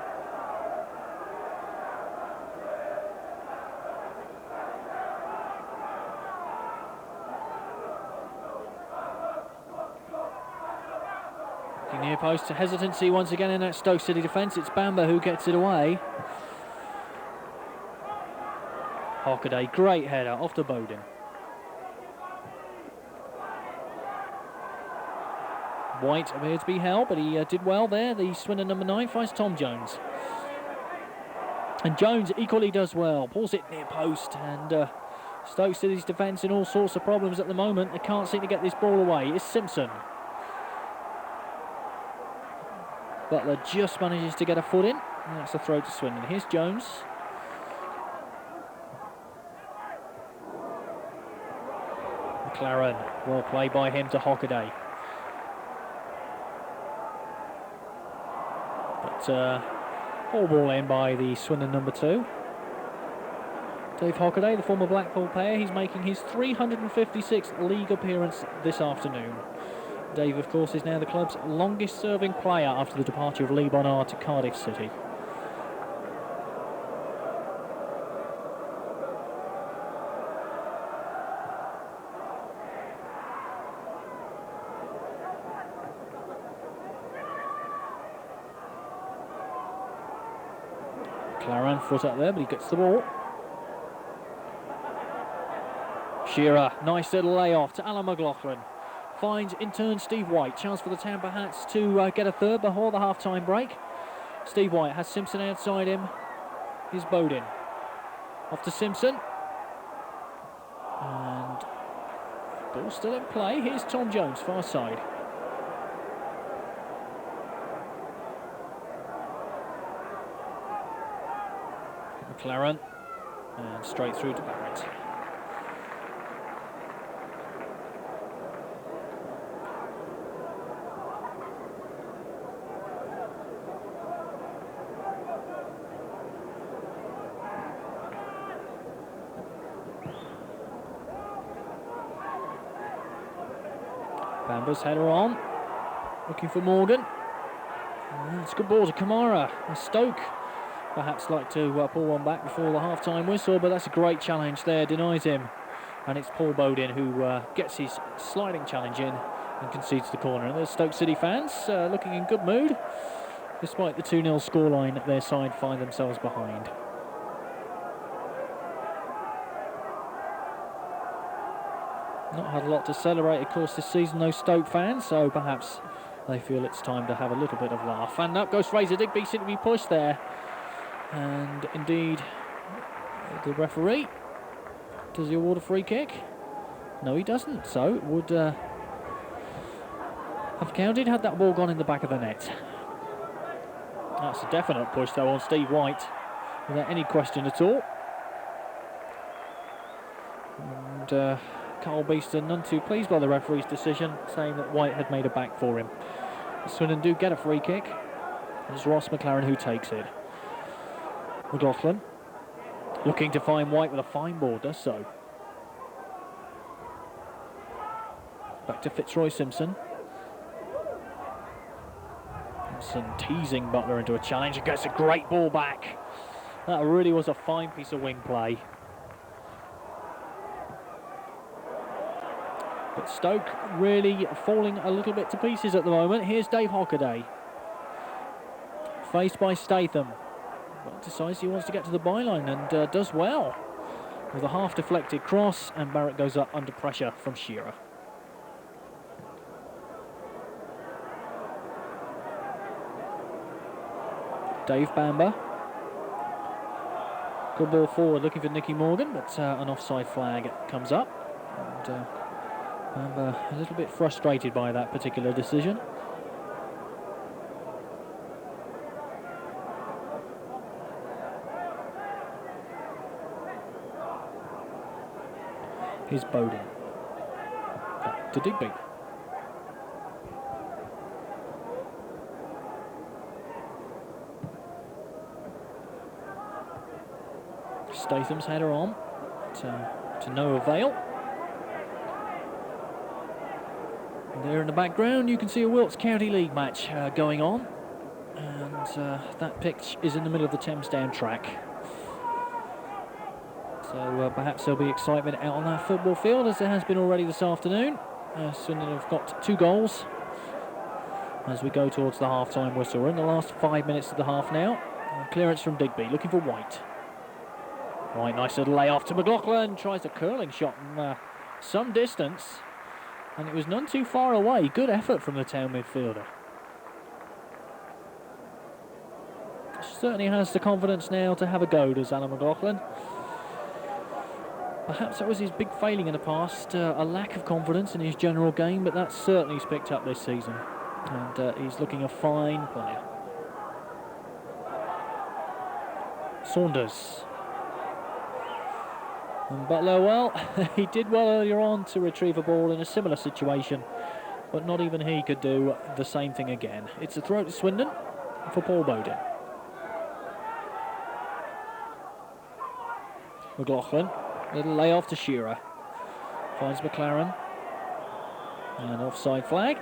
Speaker 1: Near post to hesitancy once again in that Stoke City defence. It's Bamber who gets it away. Hockaday, great header off to Bowden. White appeared to be held, but he did well there. The Swindon number 9 finds Tom Jones. And Jones equally does well. Pulls it near post, and Stoke City's defence in all sorts of problems at the moment. They can't seem to get this ball away. It's Simpson. Butler just manages to get a foot in, and that's a throw to Swindon. Here's Jones. McLaren, well played by him to Hockaday. But all ball in by the Swindon number 2. Dave Hockaday, the former Blackpool player, he's making his 356th league appearance this afternoon. Dave, of course, is now the club's longest-serving player after the departure of Lee Bonnard to Cardiff City. Claran, foot up there, but he gets the ball. Shearer, nice little layoff to Alan McLaughlin. Finds in turn Steve White. Chance for the Town perhaps to get a third before the half-time break. Steve White has Simpson outside him. Here's Bowden. Off to Simpson. And ball still in play. Here's Tom Jones, far side. McLaren. And straight through to Barrett. Bamber's header on, looking for Morgan. It's a good ball to Kamara. And Stoke perhaps like to pull one back before the half-time whistle, but that's a great challenge there, denies him. And it's Paul Bowden who gets his sliding challenge in and concedes the corner. And there's Stoke City fans looking in good mood, despite the 2-0 scoreline their side find themselves behind. Not had a lot to celebrate, of course, this season, those Stoke fans, so perhaps they feel it's time to have a little bit of laugh. And up goes Fraser Digby, seemed to be pushed there. And indeed, the referee, does he award a free kick? No, he doesn't, so it would have counted had that ball gone in the back of the net. That's a definite push, though, on Steve White, without any question at all. And Carl Beeston, none too pleased by the referee's decision, saying that White had made a back for him. Swindon do get a free kick. It's Ross McLaren who takes it. McLaughlin looking to find White with a fine ball, does so. Back to Fitzroy Simpson. Simpson teasing Butler into a challenge and gets a great ball back. That really was a fine piece of wing play. But Stoke really falling a little bit to pieces at the moment. Here's Dave Hockaday, faced by Statham, but decides he wants to get to the byline and does well with a half-deflected cross, and Barrett goes up under pressure from Shearer. Dave Bamber, good ball forward, looking for Nicky Morgan, but an offside flag comes up, and Bamber a little bit frustrated by that particular decision. Here's Bowden. Back to Digby. Statham's header on to no avail. And there in the background you can see a Wilts County League match going on, and that pitch is in the middle of the Thames Down track. So perhaps there'll be excitement out on that football field, as there has been already this afternoon. Swindon have got 2 goals as we go towards the half-time whistle. We're in the last 5 minutes of the half now. Clearance from Digby, looking for White. Right, nice little layoff to McLaughlin. Tries a curling shot from some distance, and it was none too far away. Good effort from the Town midfielder. Certainly has the confidence now to have a go, does Alan McLaughlin. Perhaps that was his big failing in the past, a lack of confidence in his general game, but that's certainly he's picked up this season, and he's looking a fine player. Saunders. And Butler, well, he did well earlier on to retrieve a ball in a similar situation, but not even he could do the same thing again. It's a throw to Swindon for Paul Bowden. McLaughlin, little layoff to Shearer. Finds McLaren. And offside flag.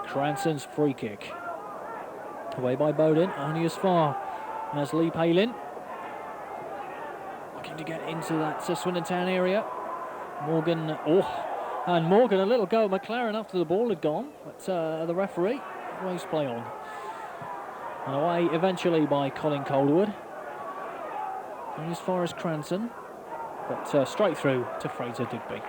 Speaker 1: Cranston's free kick. Away by Bowden, only as far as Lee Palin. Looking to get into that Swindon Town area. Morgan, and Morgan a little go at McLaren after the ball had gone, but the referee waves play on. And away eventually by Colin Calderwood. Only as far as Cranston, but straight through to Fraser Digby.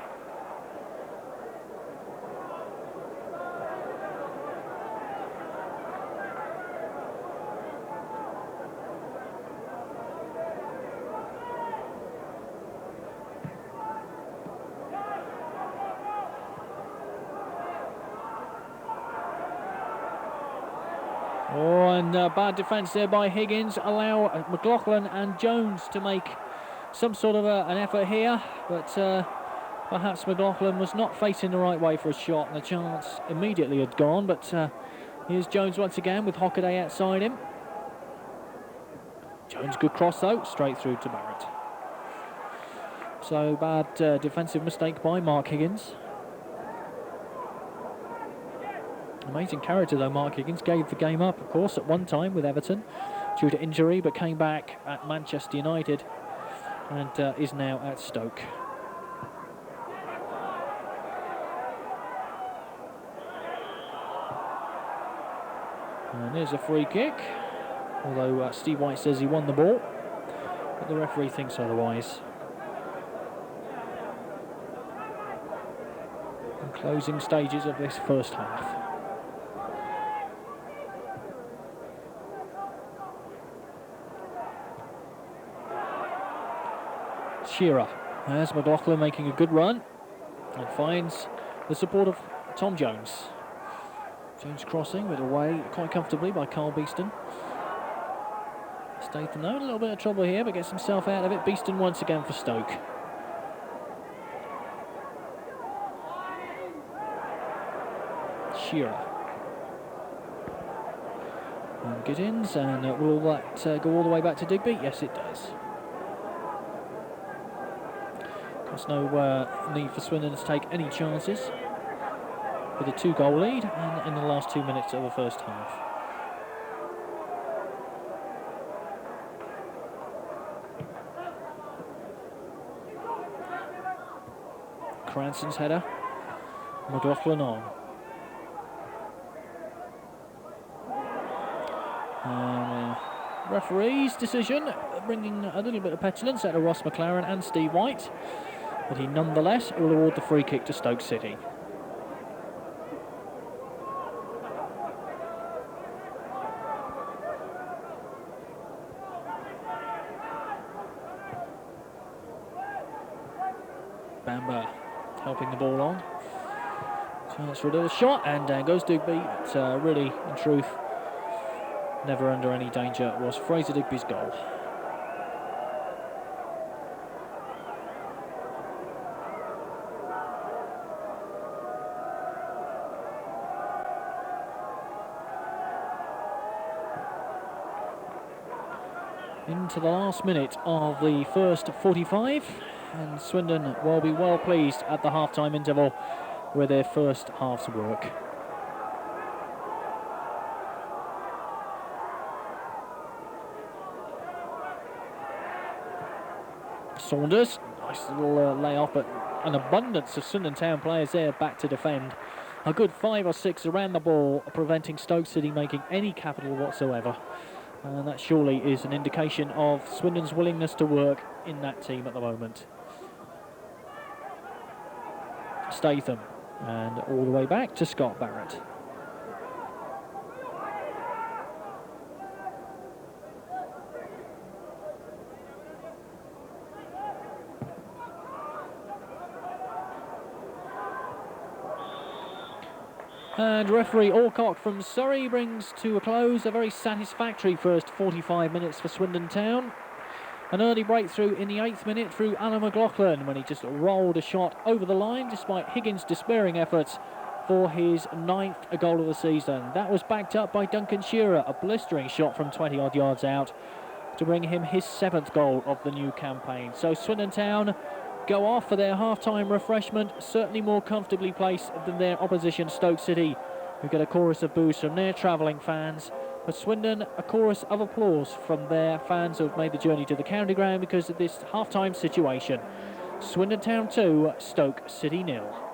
Speaker 1: Bad defence there by Higgins. Allow McLaughlin and Jones to make some sort of an effort here, but perhaps McLaughlin was not facing the right way for a shot, and the chance immediately had gone. But here's Jones once again with Hockaday outside him. Jones, good cross though, straight through to Barrett. So bad defensive mistake by Mark Higgins. Amazing character though, Mark Higgins. Gave the game up, of course, at one time with Everton due to injury, but came back at Manchester United and is now at Stoke. And there's a free kick, although Steve White says he won the ball, but the referee thinks otherwise. And closing stages of this first half. Shearer. There's McLaughlin making a good run and finds the support of Tom Jones. Jones crossing, but away quite comfortably by Carl Beeston. Statham though in a little bit of trouble here, but gets himself out of it. Beeston once again for Stoke. Shearer. And Giddins, and will that go all the way back to Digby? Yes, it does. There's no need for Swindon to take any chances with a 2-goal lead and in the last 2 minutes of the first half. Cranston's header. McLaughlin on. Referee's decision bringing a little bit of petulance out of Ross McLaren and Steve White, but he nonetheless will award the free kick to Stoke City. Bamber helping the ball on. Chance for a little shot, and down goes Digby. But really, in truth, never under any danger was Fraser Digby's goal. Into the last minute of the first 45, and Swindon will be well pleased at the half-time interval with their first half's work. Saunders, nice little lay-off, but an abundance of Swindon Town players there back to defend. A good 5 or 6 around the ball, preventing Stoke City making any capital whatsoever. And that surely is an indication of Swindon's willingness to work in that team at the moment. Statham, and all the way back to Scott Barrett. And referee Alcock from Surrey brings to a close a very satisfactory first 45 minutes for Swindon Town. An early breakthrough in the 8th minute through Alan McLaughlin when he just rolled a shot over the line despite Higgins' despairing efforts for his 9th goal of the season. That was backed up by Duncan Shearer, a blistering shot from 20-odd yards out to bring him his 7th goal of the new campaign. So Swindon Town go off for their half-time refreshment, certainly more comfortably placed than their opposition Stoke City, who get a chorus of boos from their travelling fans. But Swindon, a chorus of applause from their fans who have made the journey to the county ground because of this half-time situation. Swindon Town 2, Stoke City 0.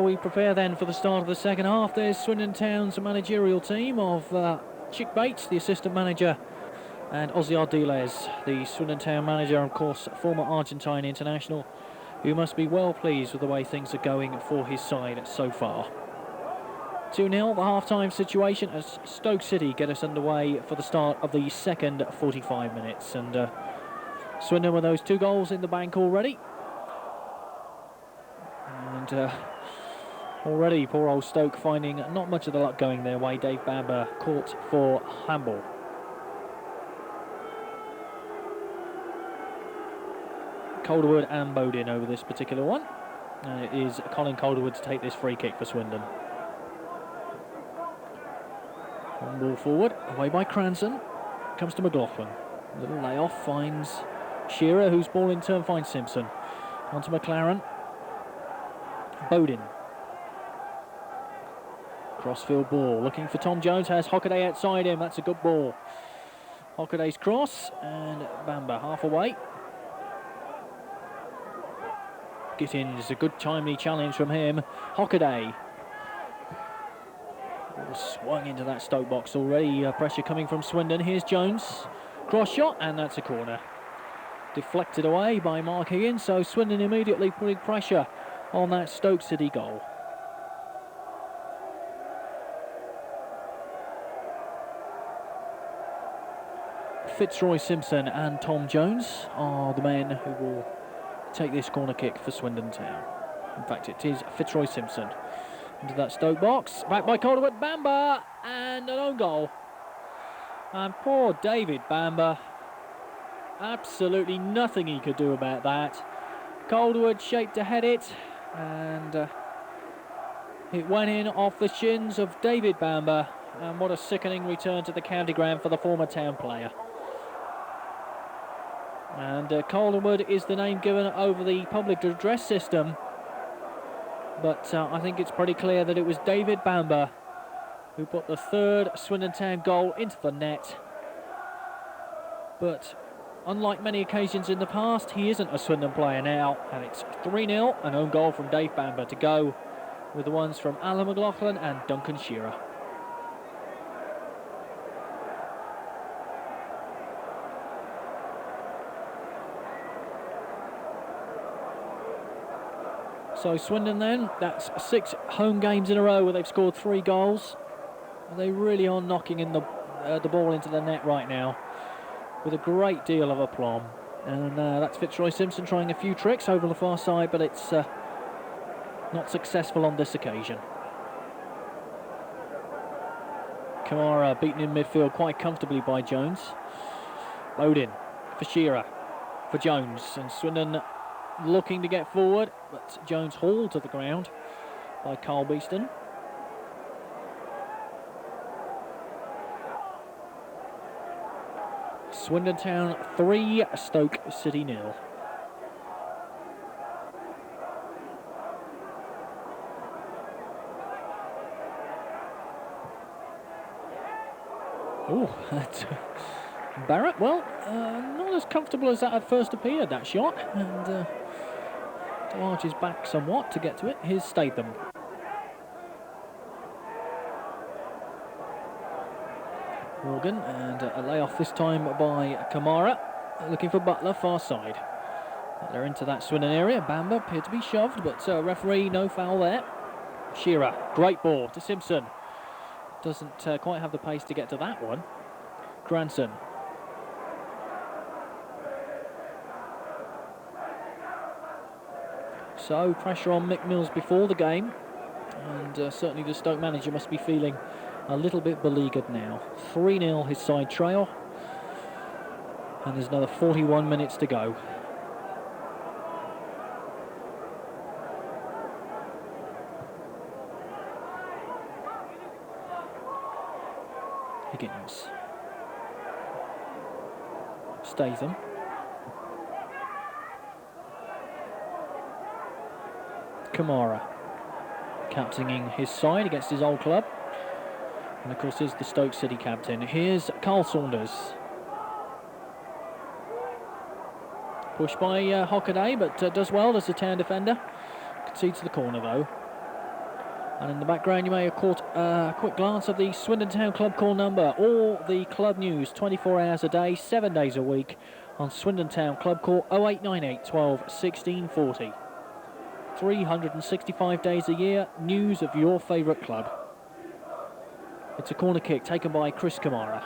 Speaker 1: We prepare then for the start of the second half. There's Swindon Town's managerial team of Chick Bates, the assistant manager, and Ozzy Ardiles, the Swindon Town manager, of course, former Argentine international, who must be well pleased with the way things are going for his side so far. 2-0, the half-time situation as Stoke City get us underway for the start of the second 45 minutes. And Swindon with those 2 goals in the bank already. And already poor old Stoke finding not much of the luck going their way. Dave Bamber caught for handball. Calderwood and Bodin over this particular one. And it is Colin Calderwood to take this free kick for Swindon. One ball forward, away by Cranston. Comes to McLaughlin. Little layoff, finds Shearer, whose ball in turn finds Simpson. On to McLaren. Bodin. Crossfield ball, looking for Tom Jones, has Hockaday outside him. That's a good ball. Hockaday's cross, and Bamber half away. Gittins, a good timely challenge from him. Hockaday. Swung into that Stoke box already. Pressure coming from Swindon. Here's Jones. Cross shot, and that's a corner. Deflected away by Mark Higgins, so Swindon immediately putting pressure on that Stoke City goal. Fitzroy Simpson and Tom Jones are the men who will take this corner kick for Swindon Town. In fact, it is Fitzroy Simpson. Into that Stoke box, back by Calderwood, Bamber, and an own goal. And poor David Bamber, absolutely nothing he could do about that. Calderwood shaped to head it, and it went in off the shins of David Bamber. And what a sickening return to the county ground for the former Town player. And Calderwood is the name given over the public address system. But I think it's pretty clear that it was David Bamber who put the third Swindon Town goal into the net. But unlike many occasions in the past, he isn't a Swindon player now. And it's 3-0, an own goal from Dave Bamber to go with the ones from Alan McLaughlin and Duncan Shearer. So Swindon then, that's 6 home games in a row where they've scored 3 goals. They really are knocking in the ball into the net right now with a great deal of aplomb. And that's Fitzroy Simpson trying a few tricks over the far side, but it's not successful on this occasion. Kamara beaten in midfield quite comfortably by Jones. Bodin for Shearer, for Jones, and Swindon looking to get forward, but Jones hauled to the ground by Carl Beeston. Swindon Town 3, Stoke City 0. Oh, that's Barrett, well, not as comfortable as that had first appeared, that shot, and arches back somewhat to get to it. Here's Statham. Morgan, and a layoff this time by Kamara, looking for Butler, far side. They're into that Swindon area. Bamber appeared to be shoved, but referee, no foul there. Shearer, great ball to Simpson. Doesn't quite have the pace to get to that one. Granson. So pressure on Mick Mills before the game, and certainly the Stoke manager must be feeling a little bit beleaguered now. 3-0 his side trail, and there's another 41 minutes to go. Higgins. Statham. Kamara, captaining his side against his old club, and of course is the Stoke City captain. Here's Carl Saunders. Pushed by Hockaday, but does well as the Town defender. Concedes the corner though. And in the background you may have caught a quick glance of the Swindon Town club call number. All the club news 24 hours a day, 7 days a week on Swindon Town club call 0898 12 16 40. 365 days a year, news of your favourite club. It's a corner kick taken by Chris Kamara.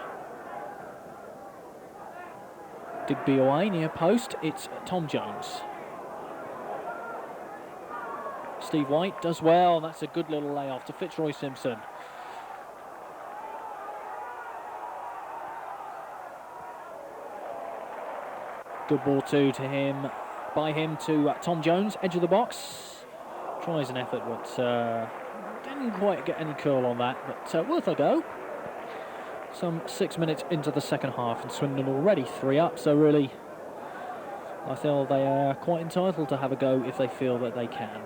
Speaker 1: Digby away near post, it's Tom Jones. Steve White does well, that's a good little layoff to Fitzroy Simpson. Good ball too to him by him to Tom Jones, edge of the box. Tries an effort, but didn't quite get any curl on that, but worth a go. Some 6 minutes into the second half, and Swindon already 3 up, so really I feel they are quite entitled to have a go if they feel that they can.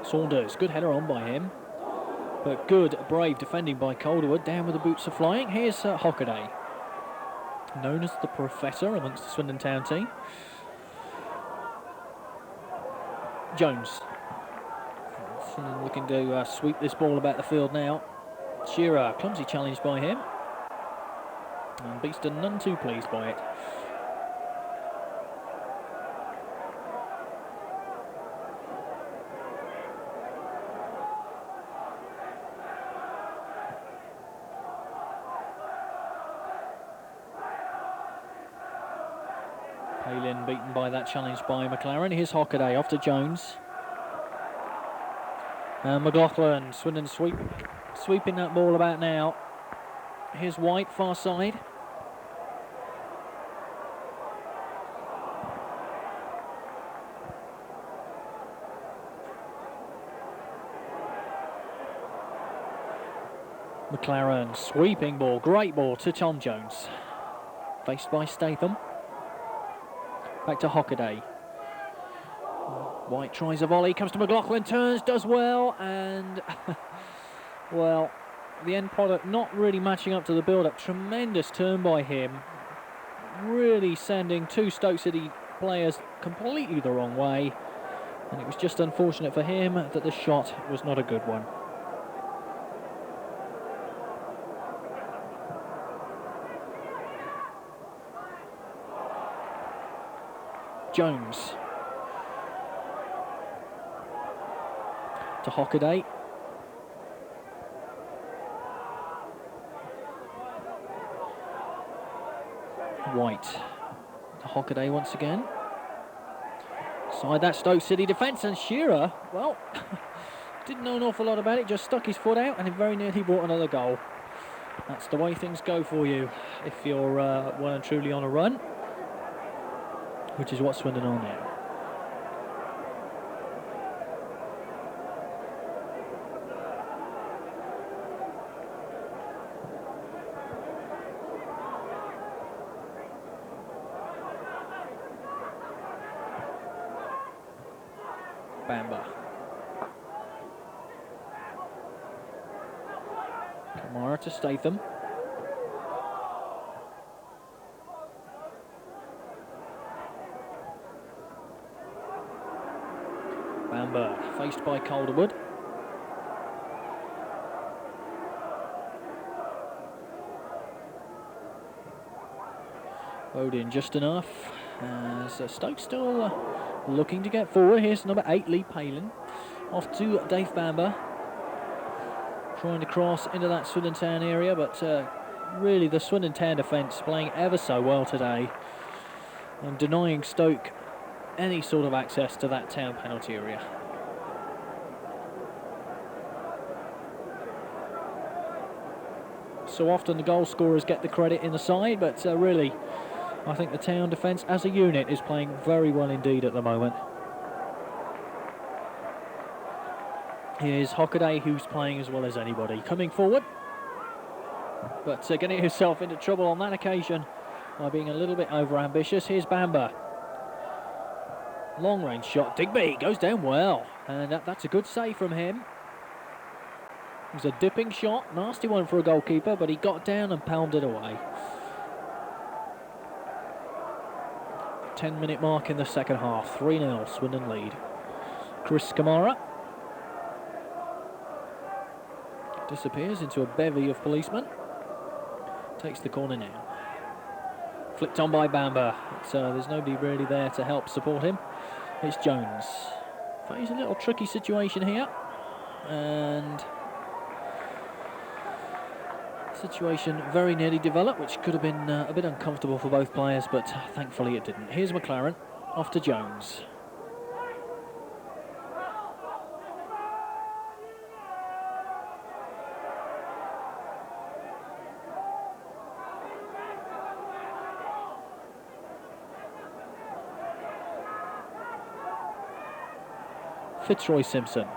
Speaker 1: Saunders, good header on by him, but good, brave defending by Calderwood. Down with the boots are flying. Here's Hockaday, known as the Professor amongst the Swindon Town team. Jones. Swindon looking to sweep this ball about the field now. Shearer, clumsy challenge by him. And Beeston none too pleased by it. Palin beaten by that challenge by McLaren. Here's Hockaday off to Jones. And McLaughlin, Swindon sweeping that ball about now. Here's White, far side. McLaren, sweeping ball, great ball to Tom Jones. Faced by Statham. Back to Hockaday. White tries a volley, comes to McLaughlin, turns, does well, and well, the end product not really matching up to the build-up. Tremendous turn by him, really sending 2 Stoke City players completely the wrong way, and it was just unfortunate for him that the shot was not a good one. Jones to Hockaday. White to Hockaday once again. Side that Stoke City defence, and Shearer, well, didn't know an awful lot about it, just stuck his foot out and it very nearly brought another goal. That's the way things go for you if you're well and truly on a run, which is what Swindon are now. Bamber. Kamara to Statham. Bamber faced by Calderwood. Odin just enough. As Stoke still looking to get forward. Here's number 8, Lee Palin. Off to Dave Bamber. Trying to cross into that Swindon Town area, but really the Swindon Town defence playing ever so well today and denying Stoke any sort of access to that Town penalty area. So often the goal scorers get the credit in the side, but really I think the Town defence as a unit is playing very well indeed at the moment. Here's Hockaday, who's playing as well as anybody, coming forward, but getting himself into trouble on that occasion by being a little bit over-ambitious. Here's Bamber. Long-range shot, Digby goes down well, and that's a good save from him. It was a dipping shot, nasty one for a goalkeeper, but he got down and pounded away. 10-minute mark in the second half, 3-0, Swindon lead. Chris Kamara disappears into a bevy of policemen. Takes the corner now. Flicked on by Bamber. There's nobody really there to help support him. It's Jones. Face a little tricky situation here. And situation very nearly developed, which could have been a bit uncomfortable for both players, but thankfully it didn't. Here's McLaren, off to Jones. Fitzroy Simpson.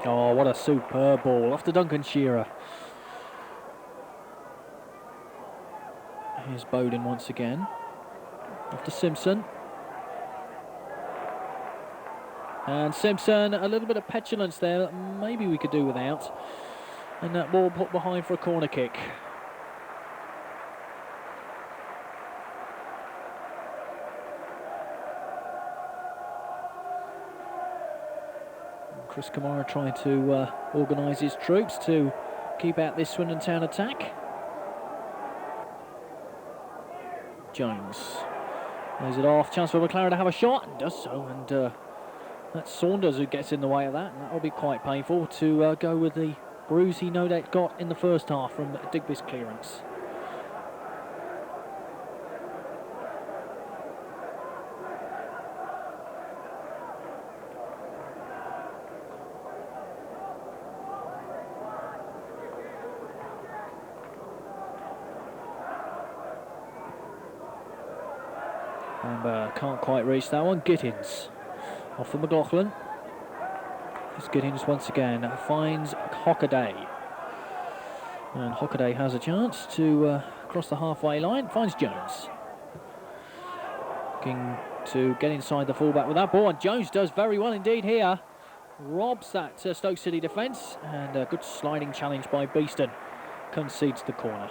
Speaker 1: Oh, what a superb ball off to Duncan Shearer. Here's Bowden once again. Off to Simpson. And Simpson, a little bit of petulance there that maybe we could do without. And that ball put behind for a corner kick. Chris Kamara trying to organise his troops to keep out this Swindon Town attack. Jones lays it off. Chance for McLaren to have a shot. And does so. And that's Saunders who gets in the way of that. And that will be quite painful to go with the bruise he no doubt got in the first half from Digby's clearance. Bamber can't quite reach that one. Gittins off for McLaughlin. It's Gittins once again. Finds Hockaday. And Hockaday has a chance to cross the halfway line. Finds Jones. Looking to get inside the fullback with that ball. And Jones does very well indeed here. Robs that Stoke City defence. And a good sliding challenge by Beeston. Concedes the corner.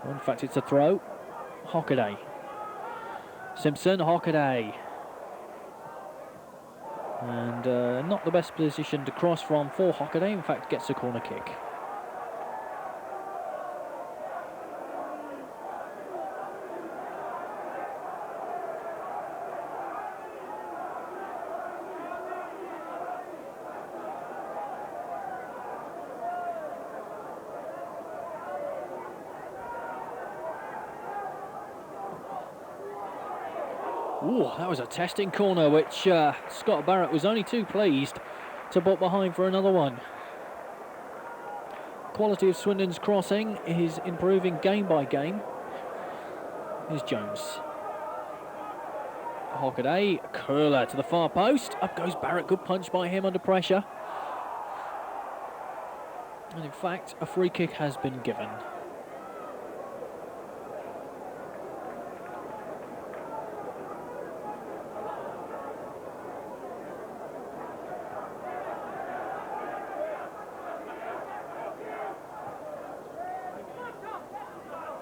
Speaker 1: Well, in fact, it's a throw. Hockaday. Simpson, Hockaday. And not the best position to cross from for Hockaday. In fact, gets a corner kick. Ooh, that was a testing corner, which Scott Barrett was only too pleased to put behind for another one. Quality of Swindon's crossing is improving game by game. Here's Jones. Hockaday, curler to the far post. Up goes Barrett, good punch by him under pressure. And in fact, a free kick has been given.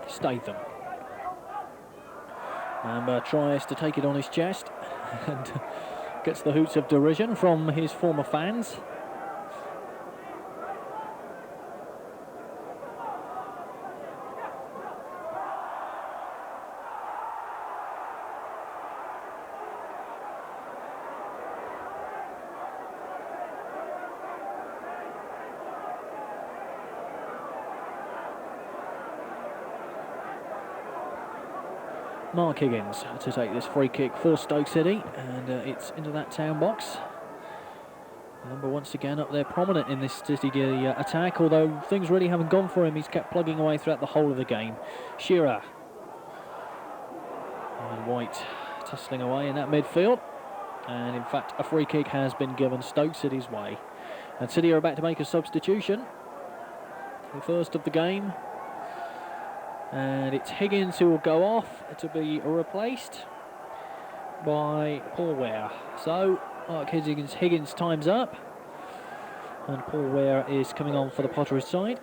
Speaker 1: Statham. Bamber tries to take it on his chest and gets the hoots of derision from his former fans. Mark Higgins to take this free kick for Stoke City, and it's into that Town box. Number once again up there prominent in this City attack, although things really haven't gone for him. He's kept plugging away throughout the whole of the game. Shearer. And White tussling away in that midfield. And in fact, a free kick has been given Stoke City's way. And City are about to make a substitution. The first of the game. And it's Higgins who will go off to be replaced by Paul Ware. So, Mark Higgins time's up. And Paul Ware is coming on for the Potter's side.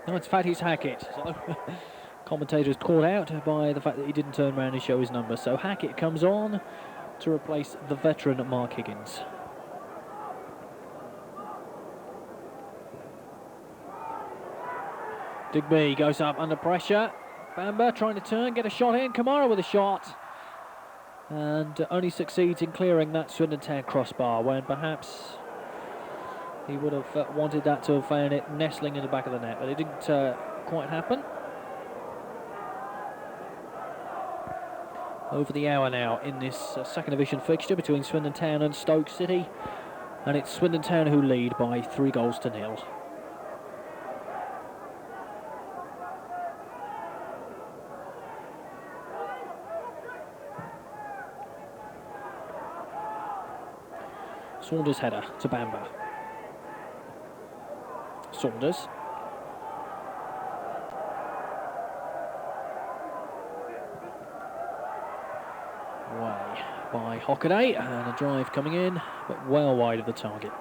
Speaker 1: No, it's Fatty's Hackett. So, commentators caught out by the fact that he didn't turn around and show his number. So Hackett comes on to replace the veteran Mark Higgins. Digby goes up under pressure. Bamber trying to turn, get a shot in. Kamara with a shot. And only succeeds in clearing that Swindon Town crossbar, when perhaps he would have wanted that to have found it nestling in the back of the net, but it didn't quite happen. Over the hour now in this second division fixture between Swindon Town and Stoke City. And it's Swindon Town who lead by 3-0. Saunders header to Bamber. Saunders. Away by Hockaday, and a drive coming in, but well wide of the target.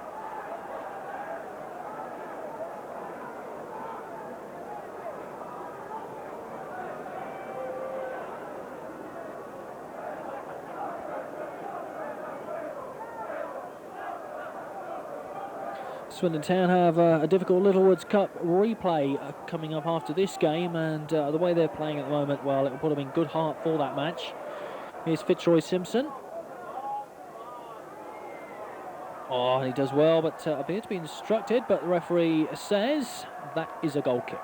Speaker 1: Swindon Town have a difficult Littlewoods Cup replay coming up after this game, and the way they're playing at the moment, well, it will put them in good heart for that match. Here's Fitzroy Simpson. Oh, he does well, but appears to be instructed, but the referee says that is a goal kick.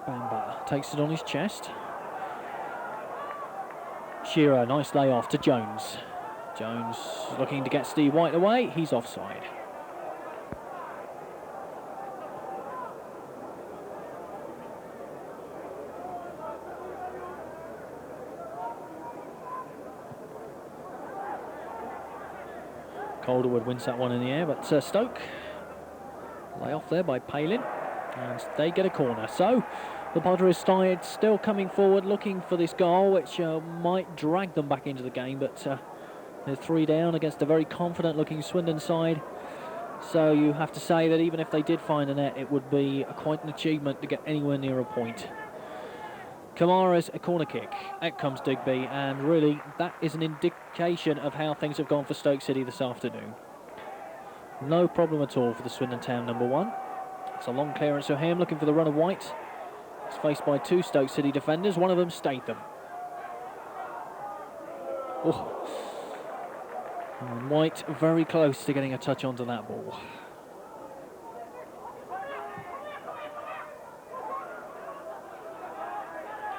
Speaker 1: Bamber takes it on his chest. Shearer, nice layoff to Jones. Jones looking to get Steve White away. He's offside. Calderwood wins that one in the air, but Stoke lay off there by Palin, and they get a corner. So the Padres side still coming forward, looking for this goal, which might drag them back into the game, but they're 3 down against a very confident-looking Swindon side. So you have to say that even if they did find a net, it would be quite an achievement to get anywhere near a point. Kamara's a corner kick. Out comes Digby, and really that is an indication of how things have gone for Stoke City this afternoon. No problem at all for the Swindon Town number 1. It's a long clearance for him, looking for the run of White. He's faced by 2 Stoke City defenders, one of them Statham. Oh. And White very close to getting a touch onto that ball.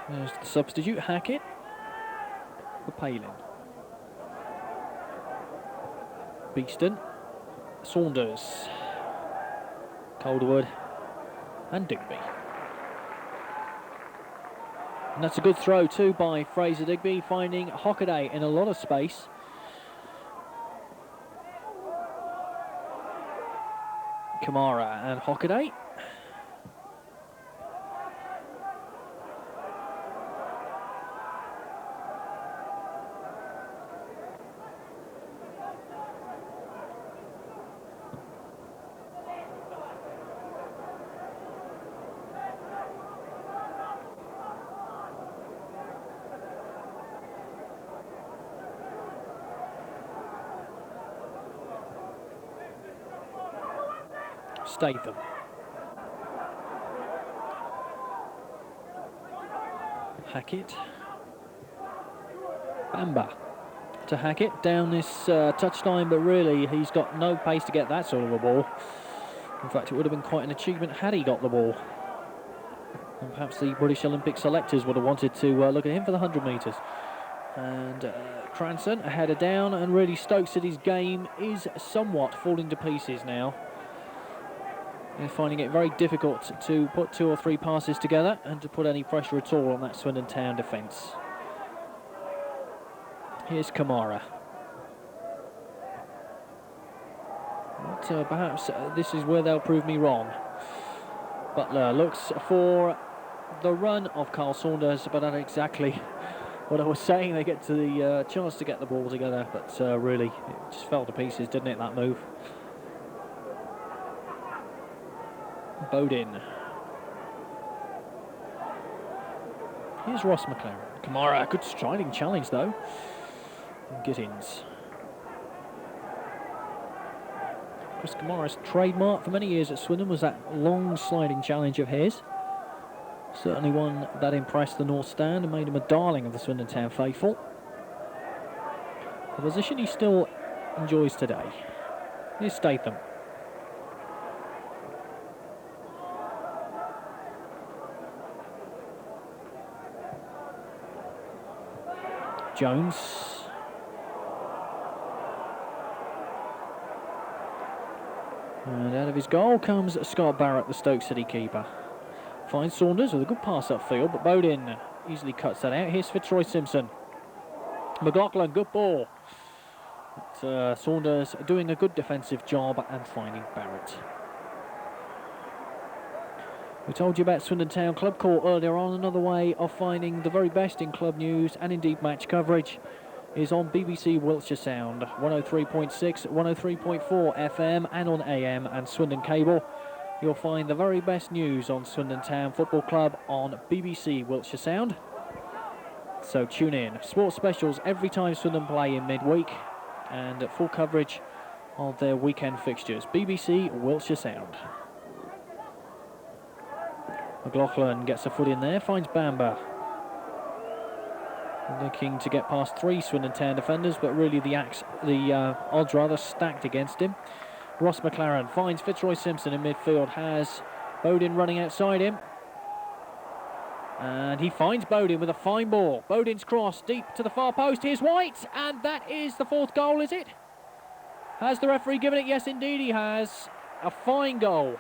Speaker 1: There's the substitute, Hackett, for Palin. Beeston, Saunders, Calderwood, and Digby. And that's a good throw too by Fraser Digby, finding Hockaday in a lot of space. Kamara and Hockaday. Statham. Hackett. Bamber to Hackett down this touchline, but really he's got no pace to get that sort of a ball. In fact, it would have been quite an achievement had he got the ball. And perhaps the British Olympic selectors would have wanted to look at him for the 100 metres. And Cranston a header down, and really Stoke City's game is somewhat falling to pieces now. They're finding it very difficult to put 2 or 3 passes together and to put any pressure at all on that Swindon Town defence. Here's Kamara. But perhaps this is where they'll prove me wrong. Butler looks for the run of Carl Saunders, but not exactly what I was saying. They get to the chance to get the ball together, but really it just fell to pieces, didn't it, that move? Bodin. Here's Ross McLaren. Kamara, good striding challenge though. Gittins. Chris Kamara's trademark for many years at Swindon was that long sliding challenge of his. Certainly one that impressed the North Stand and made him a darling of the Swindon Town faithful. A position he still enjoys today. Here's Statham. Jones. And out of his goal comes Scott Barrett, the Stoke City keeper. Finds Saunders with a good pass upfield, but Bodin easily cuts that out. Here's Fitzroy Simpson. McLaughlin, good ball. But, Saunders doing a good defensive job and finding Barrett. We told you about Swindon Town Club Court earlier on. Another way of finding the very best in club news and indeed match coverage is on BBC Wiltshire Sound, 103.6, 103.4 FM and on AM and Swindon Cable. You'll find the very best news on Swindon Town Football Club on BBC Wiltshire Sound. So tune in. Sports specials every time Swindon play in midweek and full coverage of their weekend fixtures. BBC Wiltshire Sound. McLaughlin gets a foot in there, finds Bamber. Looking to get past 3 Swindon Town defenders, but really the odds rather stacked against him. Ross McLaren finds Fitzroy Simpson in midfield, has Bodin running outside him. And he finds Bodin with a fine ball. Bodin's cross deep to the far post. Here's White, and that is the 4th goal, is it? Has the referee given it? Yes, indeed he has. A fine goal.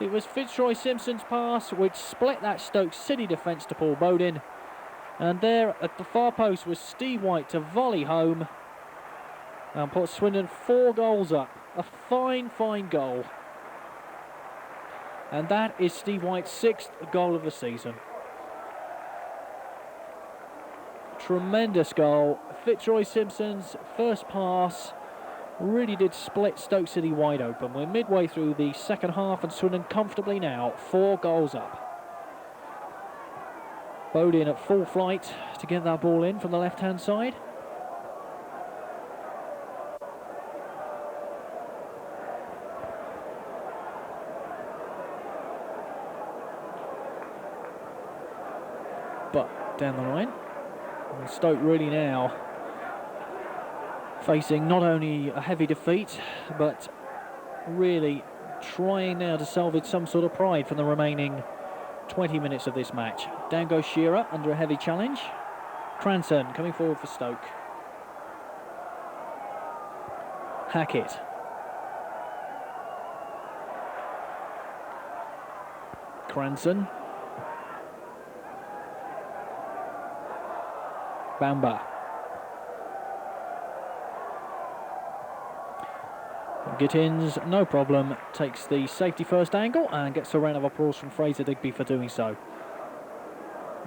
Speaker 1: It was Fitzroy Simpson's pass which split that Stoke City defence to Paul Bodin. And there at the far post was Steve White to volley home and put Swindon 4 goals up. A fine, fine goal. And that is Steve White's 6th goal of the season. Tremendous goal. Fitzroy Simpson's first pass really did split Stoke City wide open. We're midway through the second half and Swindon comfortably now 4 goals up. Bodin at full flight to get that ball in from the left-hand side. But down the line. And Stoke really now facing not only a heavy defeat, but really trying now to salvage some sort of pride from the remaining 20 minutes of this match. Down goes Shearer under a heavy challenge. Cranson coming forward for Stoke. Hackett. Cranson. Bamber. Gittins, no problem, takes the safety first angle and gets a round of applause from Fraser Digby for doing so.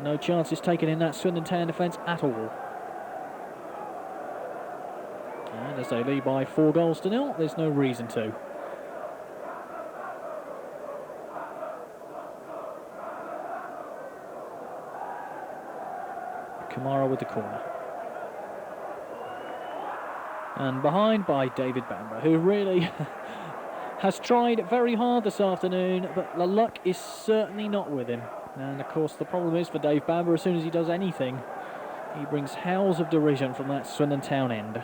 Speaker 1: No chances taken in that Swindon Town defence at all. And as they lead by 4 goals to 0, there's no reason to. Kamara with the corner. And behind by David Bamber, who really has tried very hard this afternoon, but the luck is certainly not with him. And of course the problem is for Dave Bamber, as soon as he does anything, he brings howls of derision from that Swindon Town end.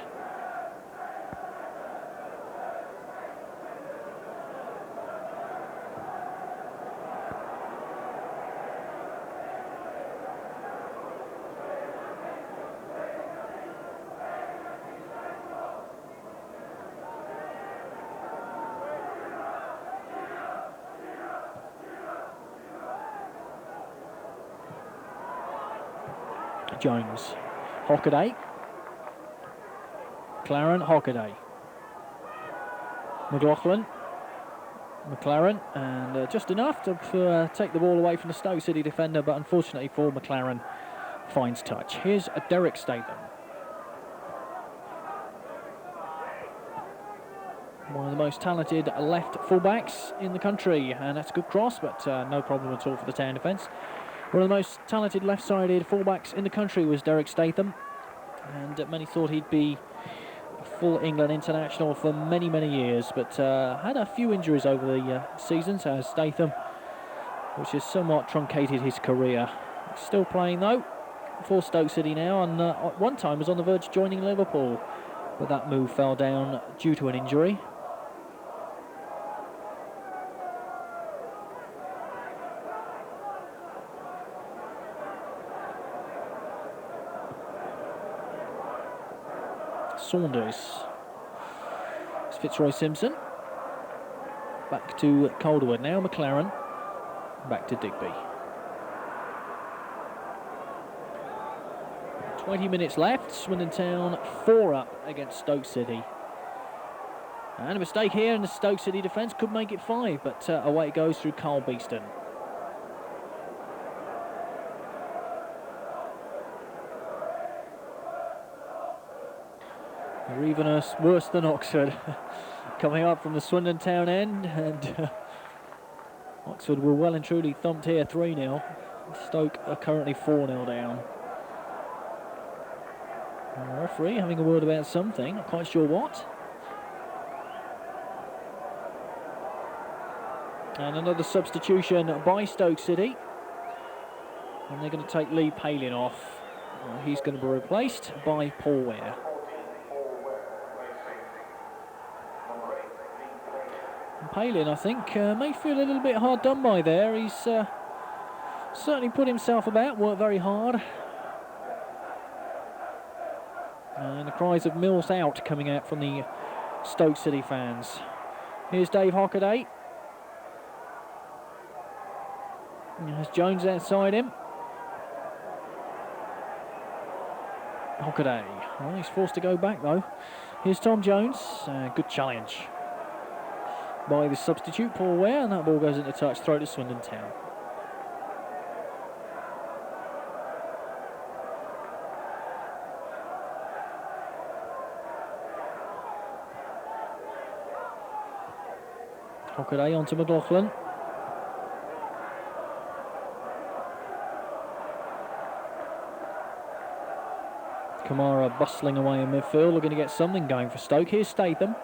Speaker 1: Jones, Hockaday, McLaren, Hockaday, McLaughlin, McLaren, and just enough to take the ball away from the Stoke City defender, but unfortunately for McLaren, finds touch. Here's Derek Statham. One of the most talented left fullbacks in the country, and that's a good cross, but no problem at all for the Town defence. One of the most talented left-sided fullbacks in the country was Derek Statham, and many thought he'd be a full England international for many, many years, but had a few injuries over the seasons, as Statham, which has somewhat truncated his career. Still playing though for Stoke City now, and at one time was on the verge of joining Liverpool, but that move fell down due to an injury. Saunders. It's Fitzroy Simpson. Back to Calderwood. Now McLaren. Back to Digby. 20 minutes left. Swindon Town 4 up against Stoke City. And a mistake here in the Stoke City defence could make it 5, but away it goes through Carl Beeston. They're even worse than Oxford. Coming up from the Swindon Town end, and Oxford were well and truly thumped here 3-0. Stoke are currently 4-0 down. The referee having a word about something, not quite sure what. And another substitution by Stoke City. And they're going to take Lee Palin off. He's going to be replaced by Paul Ware. And Palin, I think, may feel a little bit hard done by there. He's certainly put himself about, worked very hard. And the cries of Mills out coming out from the Stoke City fans. Here's Dave Hockaday. There's Jones outside him. Hockaday. Well, he's forced to go back though. Here's Tom Jones. Good challenge by the substitute, Paul Ware, and that ball goes into touch, throw to Swindon Town. Hockaday onto McLaughlin. Kamara bustling away in midfield, looking to get something going for Stoke. Here's Statham.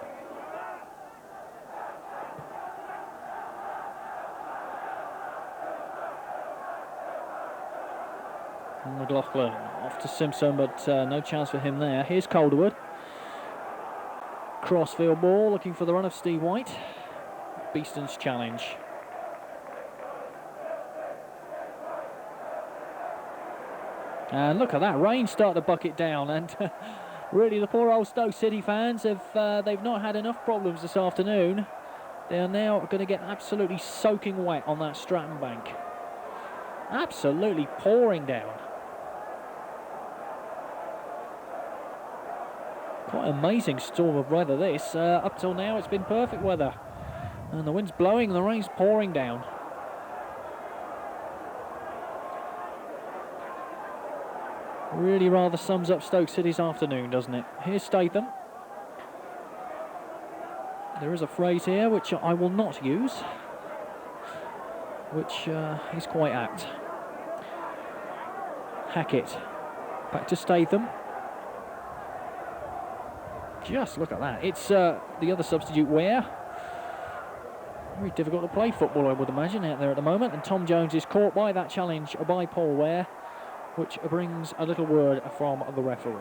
Speaker 1: McLaughlin off to Simpson, but no chance for him there. Here's Calderwood. Crossfield ball, looking for the run of Steve White. Beeston's challenge. And look at that, rain start to bucket down, and really the poor old Stoke City fans they've not had enough problems this afternoon. They are now going to get absolutely soaking wet on that Stratton bank. Absolutely pouring down. Quite amazing storm of weather this. Up till now it's been perfect weather. And the wind's blowing and the rain's pouring down. Really rather sums up Stoke City's afternoon, doesn't it? Here's Statham. There is a phrase here which I will not use, which is quite apt. Hackett. Back to Statham. Just look at that. It's the other substitute, Ware. Very difficult to play football, I would imagine, out there at the moment. And Tom Jones is caught by that challenge by Paul Ware, which brings a little word from the referee.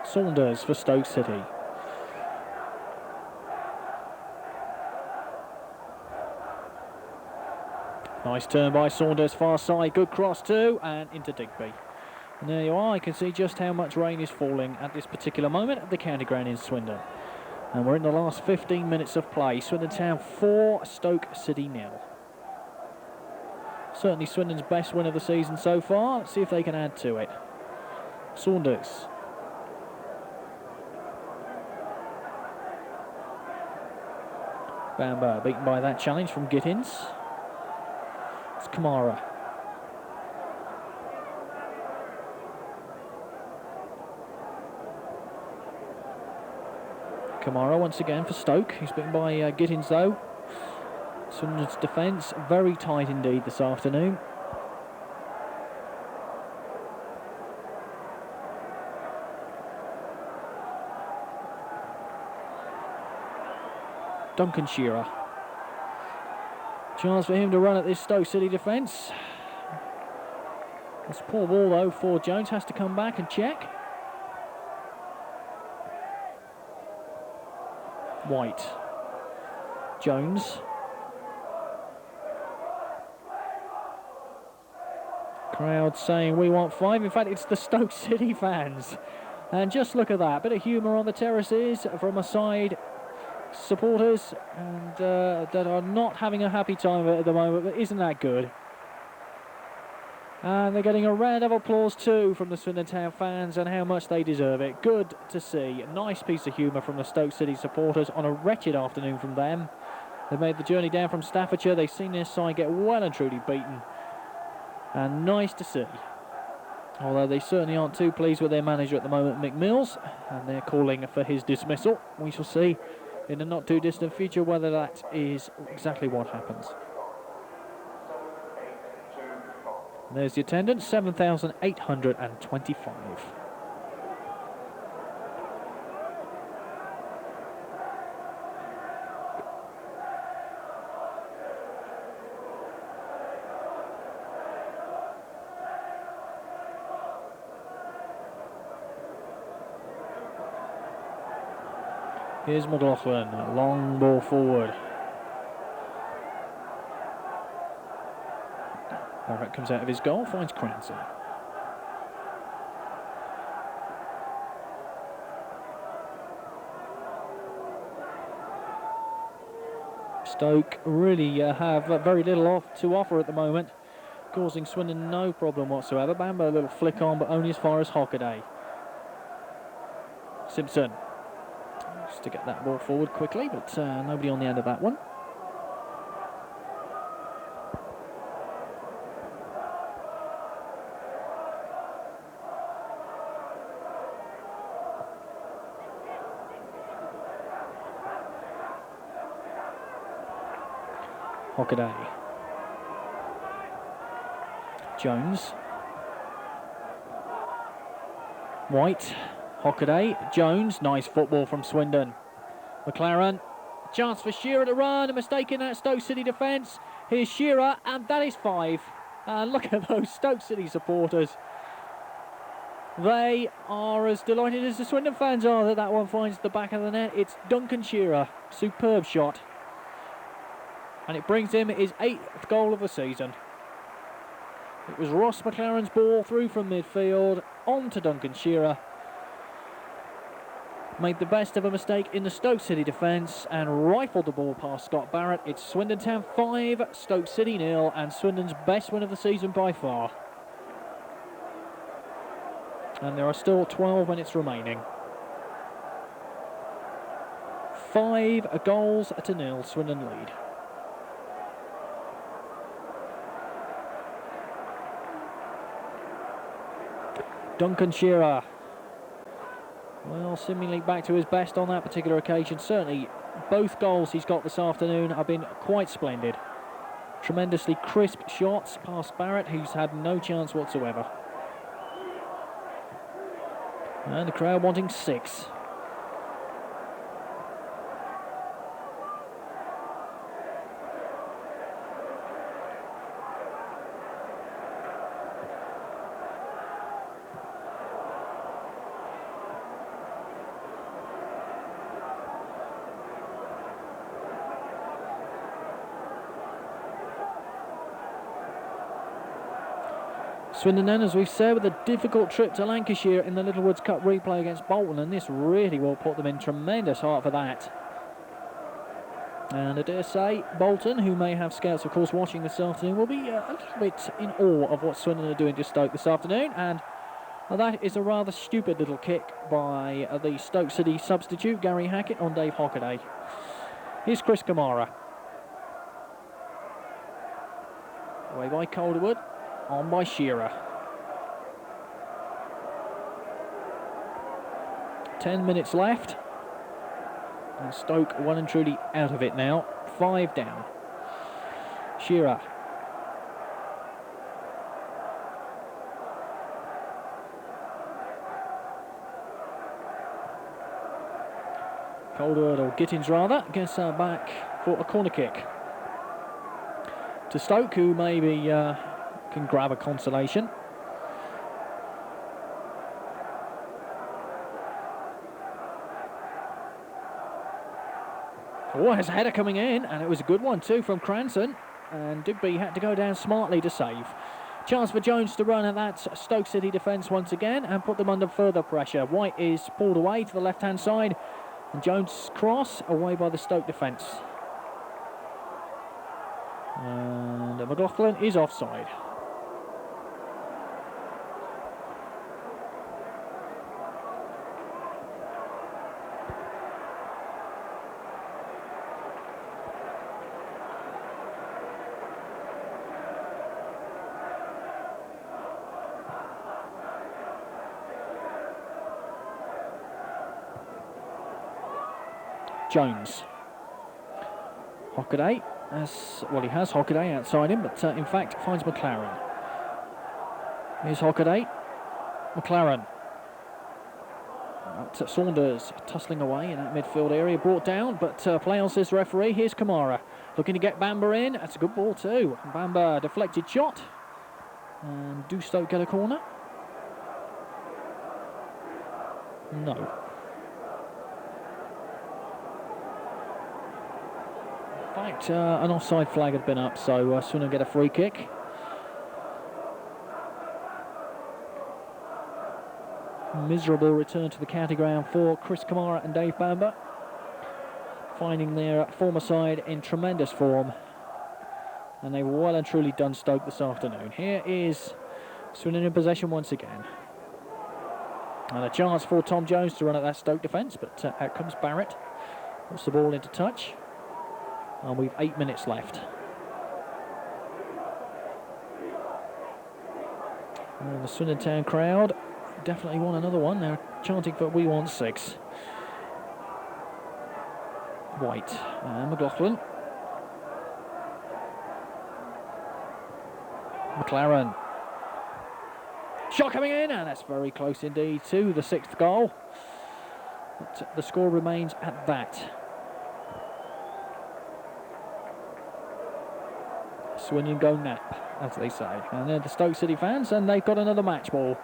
Speaker 1: Saunders for Stoke City. Nice turn by Saunders, far side, good cross too, and into Digby. And there you are, you can see just how much rain is falling at this particular moment at the county ground in Swindon. And we're in the last 15 minutes of play. Swindon Town 4, Stoke City 0. Certainly Swindon's best win of the season so far. Let's see if they can add to it. Saunders. Bamber beaten by that challenge from Gittins. It's Kamara. Kamara once again for Stoke. He's beaten by Gittins though. Swindon's defence very tight indeed this afternoon. Duncan Shearer. Chance for him to run at this Stoke City defence. It's a poor ball though for Jones, has to come back and check. White. Jones. Crowd saying we want 5. In fact, it's the Stoke City fans. And just look at that. Bit of humour on the terraces from a side supporters and that are not having a happy time at the moment, but isn't that good? And they're getting a round of applause too from the Swindon Town fans, and how much they deserve it. Good to see. A nice piece of humour from the Stoke City supporters on a wretched afternoon from them. They've made the journey down from Staffordshire. They've seen their side get well and truly beaten. And nice to see. Although they certainly aren't too pleased with their manager at the moment, Mick Mills, and they're calling for his dismissal. We shall see in the not too distant future whether that is exactly what happens. There's the attendance, 7,825. Here's McLaughlin, long ball forward. Barrett comes out of his goal, finds Cranston. Stoke really have very little to offer at the moment, causing Swindon no problem whatsoever. Bamber a little flick on, but only as far as Hockaday. Simpson. Just to get that ball forward quickly, but nobody on the end of that one. Hockaday. Jones. White. Hockaday. Jones. Nice football from Swindon. McLaren. Chance for Shearer to run. A mistake in that Stoke City defence. Here's Shearer, and that is 5. And look at those Stoke City supporters. They are as delighted as the Swindon fans are that that one finds the back of the net. It's Duncan Shearer. Superb shot. And it brings him his 8th goal of the season. It was Ross McLaren's ball through from midfield on to Duncan Shearer. Made the best of a mistake in the Stoke City defence and rifled the ball past Scott Barrett. It's Swindon Town 5, Stoke City 0, and Swindon's best win of the season by far. And there are still 12 minutes remaining. 5 goals to 0, Swindon lead. Duncan Shearer, well, seemingly back to his best on that particular occasion. Certainly, both goals he's got this afternoon have been quite splendid. Tremendously crisp shots past Barrett, who's had no chance whatsoever. And the crowd wanting 6. Swindon then, as we've said, with a difficult trip to Lancashire in the Littlewoods Cup replay against Bolton, and this really will put them in tremendous heart for that. And I dare say Bolton, who may have scouts of course watching this afternoon, will be a little bit in awe of what Swindon are doing to Stoke this afternoon. And that is a rather stupid little kick by the Stoke City substitute, Gary Hackett, on Dave Hockaday. Here's Chris Kamara. Away by Calderwood. On by Shearer. 10 minutes left. And Stoke well and truly out of it now. 5 down. Shearer. Calderwood, or Gittins rather, gets back for a corner kick. To Stoke, who maybe can grab a consolation. Oh, there's a header coming in, and it was a good one too from Cranston. And Digby had to go down smartly to save. Chance for Jones to run at that Stoke City defence once again and put them under further pressure. White is pulled away to the left-hand side, and Jones' cross away by the Stoke defence. And McLaughlin is offside. Jones. Hockaday, he has Hockaday outside him, but in fact finds McLaren. Here's Hockaday. McLaren. Saunders tussling away in that midfield area, brought down, but play on, says the referee. Here's Kamara, looking to get Bamber in. That's a good ball too. Bamber deflected shot. And do Stoke get a corner? No. In fact, an offside flag had been up, so Swindon get a free kick. Miserable return to the county ground for Chris Kamara and Dave Bamber, finding their former side in tremendous form, and they've well and truly done Stoke this afternoon. Here is Swindon in possession once again, and a chance for Tom Jones to run at that Stoke defence, but out comes Barrett, puts the ball into touch. And we've 8 minutes left. And the Swindon Town crowd definitely want another one. They're chanting for "We want 6." White and McLaughlin. McLaren. Shot coming in, and that's very close indeed to the 6th goal. But the score remains at that. Swindon go nap, as they say. And they're the Stoke City fans, and they've got another match ball.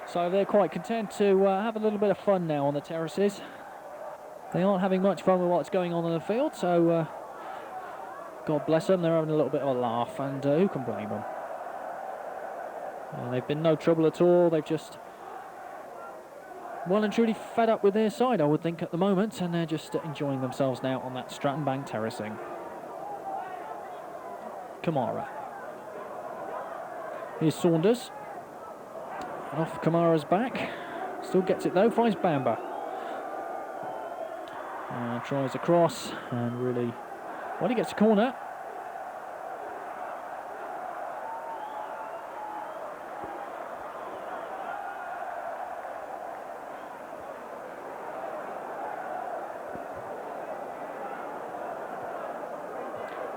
Speaker 1: So they're quite content to have a little bit of fun now on the terraces. They aren't having much fun with what's going on in the field, so God bless them, they're having a little bit of a laugh, and who can blame them? They've been no trouble at all. They've just well and truly fed up with their side, I would think, at the moment, and they're just enjoying themselves now on that Stratton Bank terracing. Kamara. Here's Saunders. And off Kamara's back. Still gets it though, finds Bamber. Tries a cross, and really, well, he gets a corner.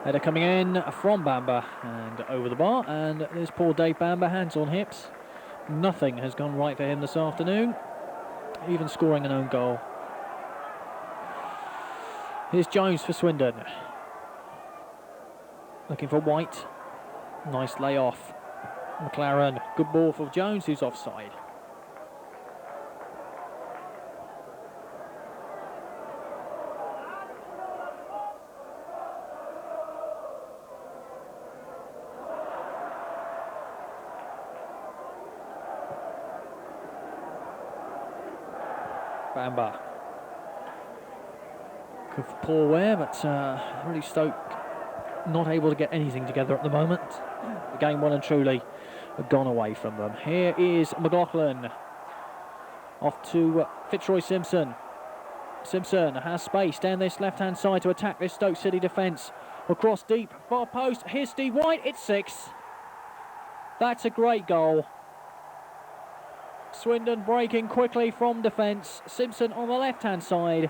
Speaker 1: Header coming in from Bamber and over the bar, and there's poor Dave Bamber, hands on hips. Nothing has gone right for him this afternoon, even scoring an own goal. Here's Jones for Swindon. Looking for White. Nice layoff. McLaren, good ball for Jones, who's offside. Bamber. Good for Paul Ware, but really Stoke not able to get anything together at the moment. The game well and truly gone away from them. Here is McLaughlin. Off to Fitzroy Simpson. Simpson has space down this left-hand side to attack this Stoke City defence. Across deep, far post. Here's Steve White. It's 6. That's a great goal. Swindon breaking quickly from defence. Simpson on the left-hand side.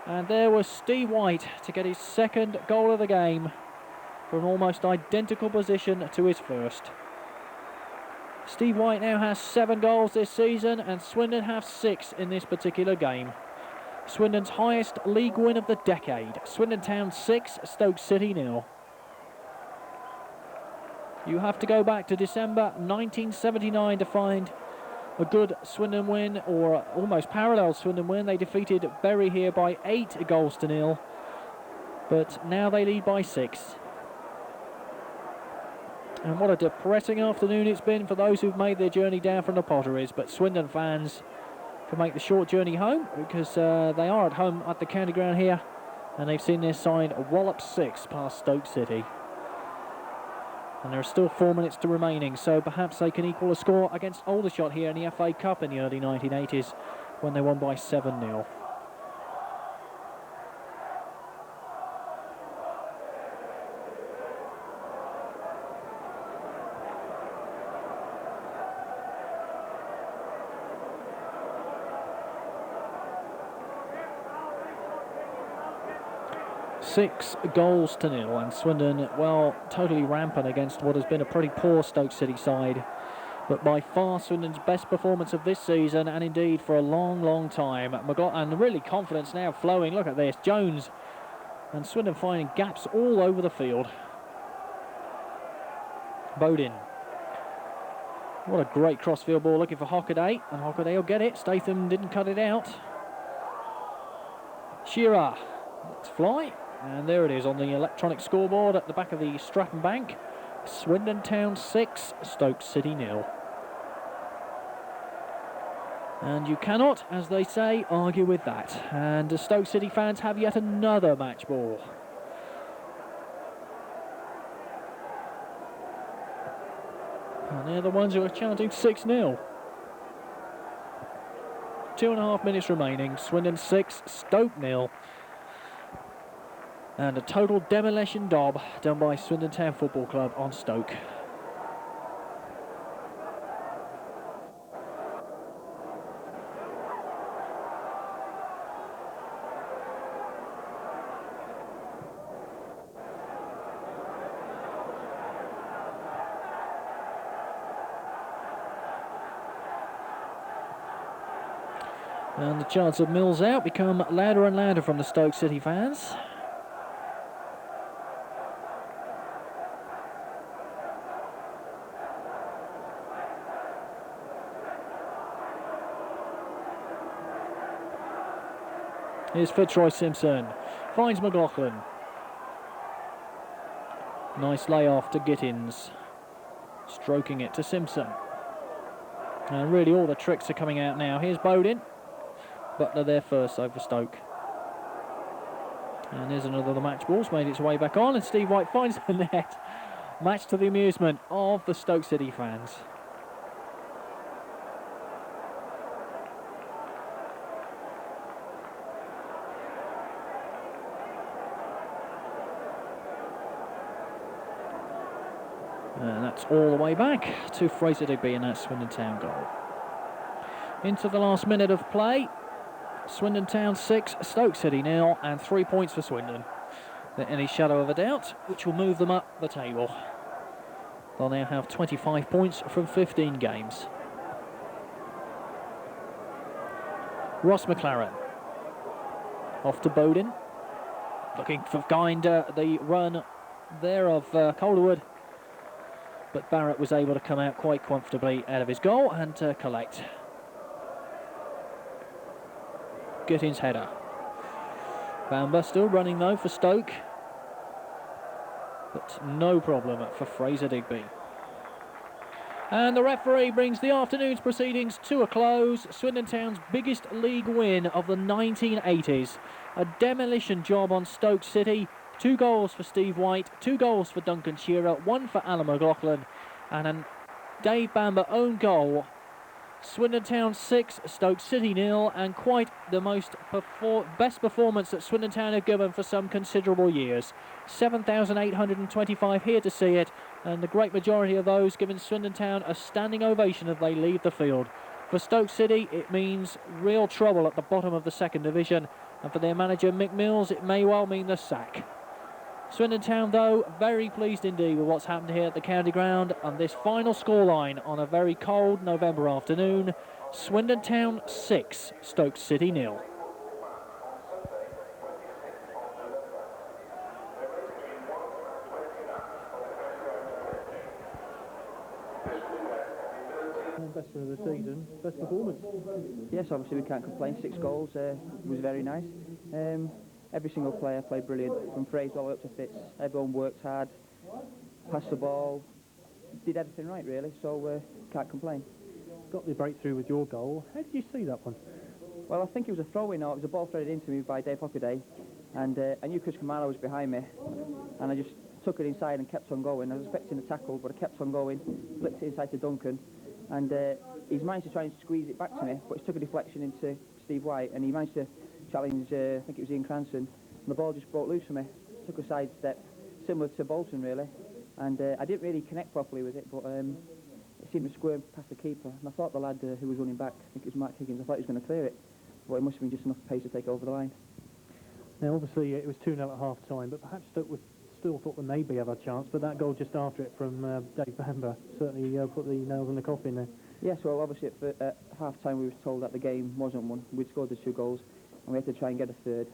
Speaker 1: And there was Steve White to get his second goal of the game from an almost identical position to his first. Steve White now has 7 goals this season, and Swindon have 6 in this particular game. Swindon's highest league win of the decade. Swindon Town 6, Stoke City 0. You have to go back to December 1979 to find a good Swindon win, or almost parallel Swindon win. They defeated Bury here by 8 goals to 0. But now they lead by 6. And what a depressing afternoon it's been for those who've made their journey down from the Potteries. But Swindon fans can make the short journey home because they are at home at the county ground here. And they've seen their side wallop 6 past Stoke City. And there are still 4 minutes to remaining, so perhaps they can equal a score against Aldershot here in the FA Cup in the early 1980s when they won by 7-0. Six goals to nil, and Swindon, well, totally rampant against what has been a pretty poor Stoke City side. But by far Swindon's best performance of this season, and indeed for a long, long time. And really confidence now flowing. Look at this, Jones and Swindon finding gaps all over the field. Bodin. What a great crossfield ball looking for Hockaday, and Hockaday will get it. Statham didn't cut it out. Shearer, let's fly. And there it is on the electronic scoreboard at the back of the Stratton Bank. Swindon Town 6, Stoke City 0. And you cannot, as they say, argue with that. And the Stoke City fans have yet another match ball. And they're the ones who are chanting 6-0. 2.5 minutes remaining. Swindon 6, Stoke 0. And a total demolition job done by Swindon Town Football Club on Stoke. And the chants of Mills out become louder and louder from the Stoke City fans. Here's Fitzroy Simpson, finds McLaughlin. Nice layoff to Gittins, stroking it to Simpson. And really all the tricks are coming out now. Here's Bodin, Butler there first over Stoke. And there's another of the match balls, made its way back on, and Steve White finds the net. Match to the amusement of the Stoke City fans. And that's all the way back to Fraser Digby in that Swindon Town goal. Into the last minute of play. Swindon Town 6, Stoke City 0, and 3 points for Swindon. Any shadow of a doubt, which will move them up the table. They'll now have 25 points from 15 games. Ross McLaren. Off to Bodin. Looking for behind the run there of Calderwood. But Barrett was able to come out quite comfortably out of his goal and collect. Gittins header. Bamber still running though for Stoke. But no problem for Fraser Digby. And the referee brings the afternoon's proceedings to a close. Swindon Town's biggest league win of the 1980s. A demolition job on Stoke City. 2 goals for Steve White, 2 goals for Duncan Shearer, 1 for Alan McLaughlin, and a Dave Bamber own goal. Swindon Town 6, Stoke City 0, and quite the best performance that Swindon Town have given for some considerable years. 7,825 here to see it, and the great majority of those giving Swindon Town a standing ovation as they leave the field. For Stoke City, it means real trouble at the bottom of the second division, and for their manager Mick Mills, it may well mean the sack. Swindon Town, though, very pleased indeed with what's happened here at the county ground on this final scoreline on a very cold November afternoon. Swindon Town 6, Stoke City 0. Best for the season, best performance.
Speaker 2: Yes, obviously we can't complain. 6 goals was very nice. every single player played brilliant, from Fraser all the way up to Fitz. Everyone worked hard, passed the ball, did everything right really, so can't complain.
Speaker 3: Got the breakthrough with your goal. How did you see that one?
Speaker 2: Well, I think it was a throw-in, or it was a ball threaded into me by Dave Hockaday, and I knew Chris Kamara was behind me, and I just took it inside and kept on going. I was expecting a tackle, but I kept on going, flicked it inside to Duncan, and he's managed to try and squeeze it back to me, but he took a deflection into Steve White, and he managed to challenge, I think it was Ian Cranston, and the ball just broke loose for me. Took a side step, similar to Bolton really, and I didn't really connect properly with it, but it seemed to squirm past the keeper, and I thought the lad who was running back, I think it was Mark Higgins, I thought he was going to clear it, but it must have been just enough pace to take over the line.
Speaker 3: Now, obviously, it was 2-0 at half-time, but perhaps Stoke still thought that maybe have a chance, but that goal just after it from Dave Bamber certainly put the nails in the coffin there.
Speaker 2: Yes, well, obviously at half-time we were told that the game wasn't won. We'd scored the 2 goals, and we had to try and get a third.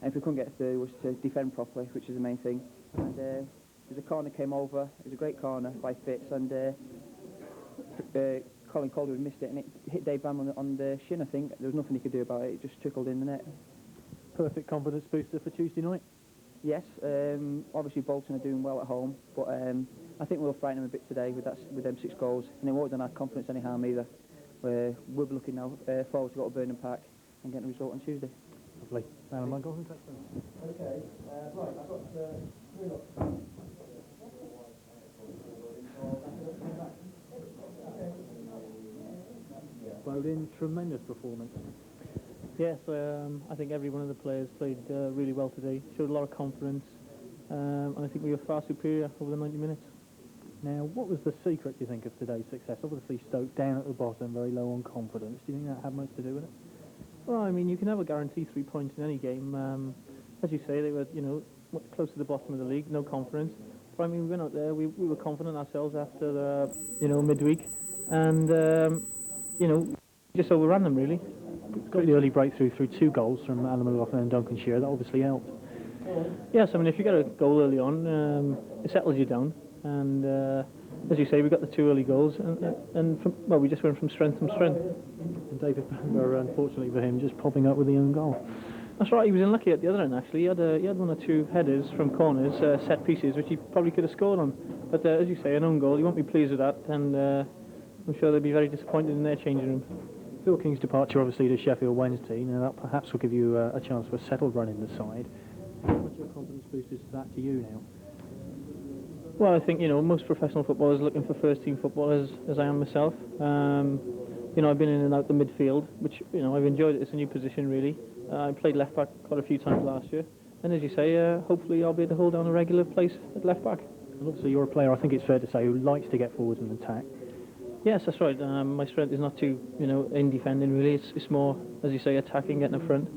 Speaker 2: And if we couldn't get a third, it was to defend properly, which is the main thing. And there's a corner came over. It was a great corner by Fitz, and Colin Calderwood missed it, and it hit Dave Bamber on the shin, I think. There was nothing he could do about it. It just trickled in the net.
Speaker 3: Perfect confidence booster for Tuesday night?
Speaker 2: Yes, obviously Bolton are doing well at home, but I think we'll frighten them a bit today with them 6 goals, and it won't have done our confidence any harm either. We'll be looking now forward to go to Burnham Park and getting a result on Tuesday.
Speaker 3: Lovely. Alan, my goals and touchdowns.
Speaker 2: Okay, right, I've got 3 up.
Speaker 3: Bowden, tremendous performance.
Speaker 1: Yes, I think every one of the players played really well today, showed a lot of confidence, and I think we were far superior over the 90 minutes.
Speaker 3: Now, what was the secret, do you think, of today's success? Obviously, Stoke down at the bottom, very low on confidence. Do you think that had much to do with it?
Speaker 1: Well, I mean, you can never guarantee 3 points in any game. As you say, they were, close to the bottom of the league, no confidence. But I mean, we went out there, we were confident ourselves after the, midweek, and, just overran them, really.
Speaker 3: Got the early breakthrough through 2 goals from Alan McLaughlin and Duncan Shearer. That obviously helped.
Speaker 1: Yes, I mean, if you get a goal early on, it settles you down. And as you say, we got the 2 early goals, and we just went from strength to strength.
Speaker 3: And David Bamber, unfortunately for him, just popping up with the own goal.
Speaker 1: That's right, he was unlucky at the other end actually. He had 1 or 2 headers from corners, set pieces, which he probably could have scored on. But as you say, an own goal, he won't be pleased with that, and I'm sure they'll be very disappointed in their changing room.
Speaker 3: Phil King's departure obviously to Sheffield Wednesday. Now that perhaps will give you a chance for a settled run in the side. How much of a confidence boost is that to you now?
Speaker 1: Well, I think most professional footballers are looking for first-team footballers, as I am myself. I've been in and out the midfield, which I've enjoyed it. It's a new position really. I played left back quite a few times last year, and as you say, hopefully I'll be able to hold down a regular place at left back.
Speaker 3: And obviously you're a player, I think it's fair to say, who likes to get forwards and attack.
Speaker 1: Yes, that's right. My strength is not too, in defending really. It's more, as you say, attacking, getting up front.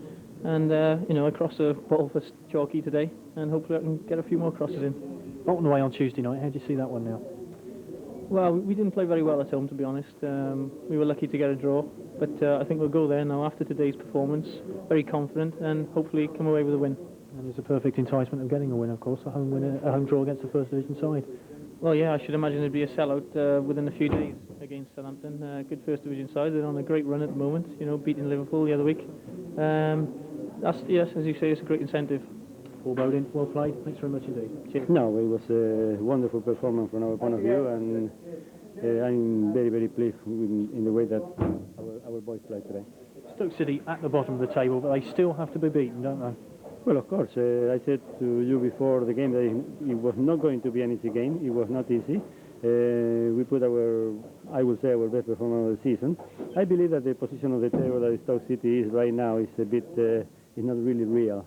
Speaker 1: And, I crossed a ball for Chalky today, and hopefully I can get a few more crosses in.
Speaker 3: Bolton away on Tuesday night. How do you see that one now?
Speaker 1: Well, we didn't play very well at home, to be honest. We were lucky to get a draw, but I think we'll go there now after today's performance, very confident, and hopefully come away with a win.
Speaker 3: And there's a perfect enticement of getting a win, of course, a home draw against the First Division side.
Speaker 1: Well, yeah, I should imagine it'd be a sellout within a few days against Southampton. Good First Division side. They're on a great run at the moment, beating Liverpool the other week. Yes, as you say, it's a great incentive.
Speaker 3: Paul Bowden, well played. Thanks very much indeed.
Speaker 1: Cheers.
Speaker 4: No, it was a wonderful performance from our point of view, and I'm very, very pleased in the way that our boys played today.
Speaker 3: Stoke City at the bottom of the table, but they still have to be beaten, don't they?
Speaker 4: Well, of course. I said to you before the game that it was not going to be an easy game. It was not easy. We put I would say, our best performance of the season. I believe that the position of the table that Stoke City is right now is a bit, is not really real.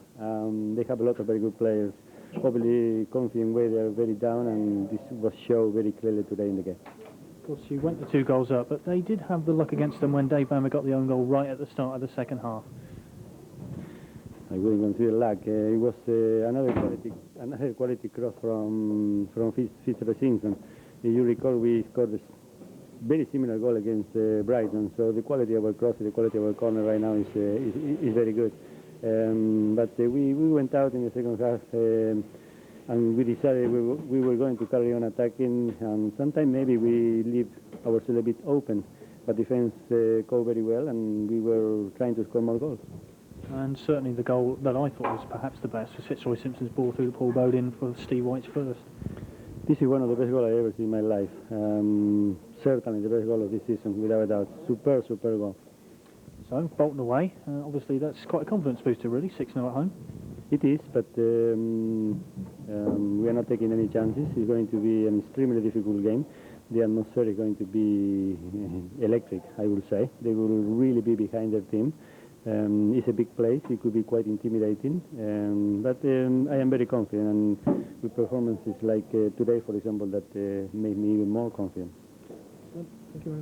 Speaker 4: They have a lot of very good players. Probably confident way they are very down, and this was shown very clearly today in the game.
Speaker 3: Of course, you went the 2 goals up, but they did have the luck against them when Dave Bamber got the own goal right at the start of the second half.
Speaker 4: I wouldn't consider luck. It was another quality cross from Fitzgerald. If you recall, we scored a very similar goal against Brighton. So the quality of our cross, the quality of our corner right now is very good. But we went out in the second half, and we decided we were going to carry on attacking. And sometimes maybe we leave ourselves a bit open, but defense coped very well, and we were trying to score more goals.
Speaker 3: And certainly the goal that I thought was perhaps the best was Fitzroy Simpson's ball through to Paul Bodin for Steve White's first.
Speaker 4: This is one of the best goals I ever seen in my life. Certainly the best goal of this season, without a doubt. Super goal.
Speaker 3: So, Bolton away. Obviously that's quite a confidence booster really, 6-0 at home.
Speaker 4: It is, but we are not taking any chances. It's going to be an extremely difficult game. The atmosphere is going to be electric, I will say. They will really be behind their team. It's a big place. It could be quite intimidating, but I am very confident, and with performances like today, for example, that made me even more confident.
Speaker 3: Thank you very much.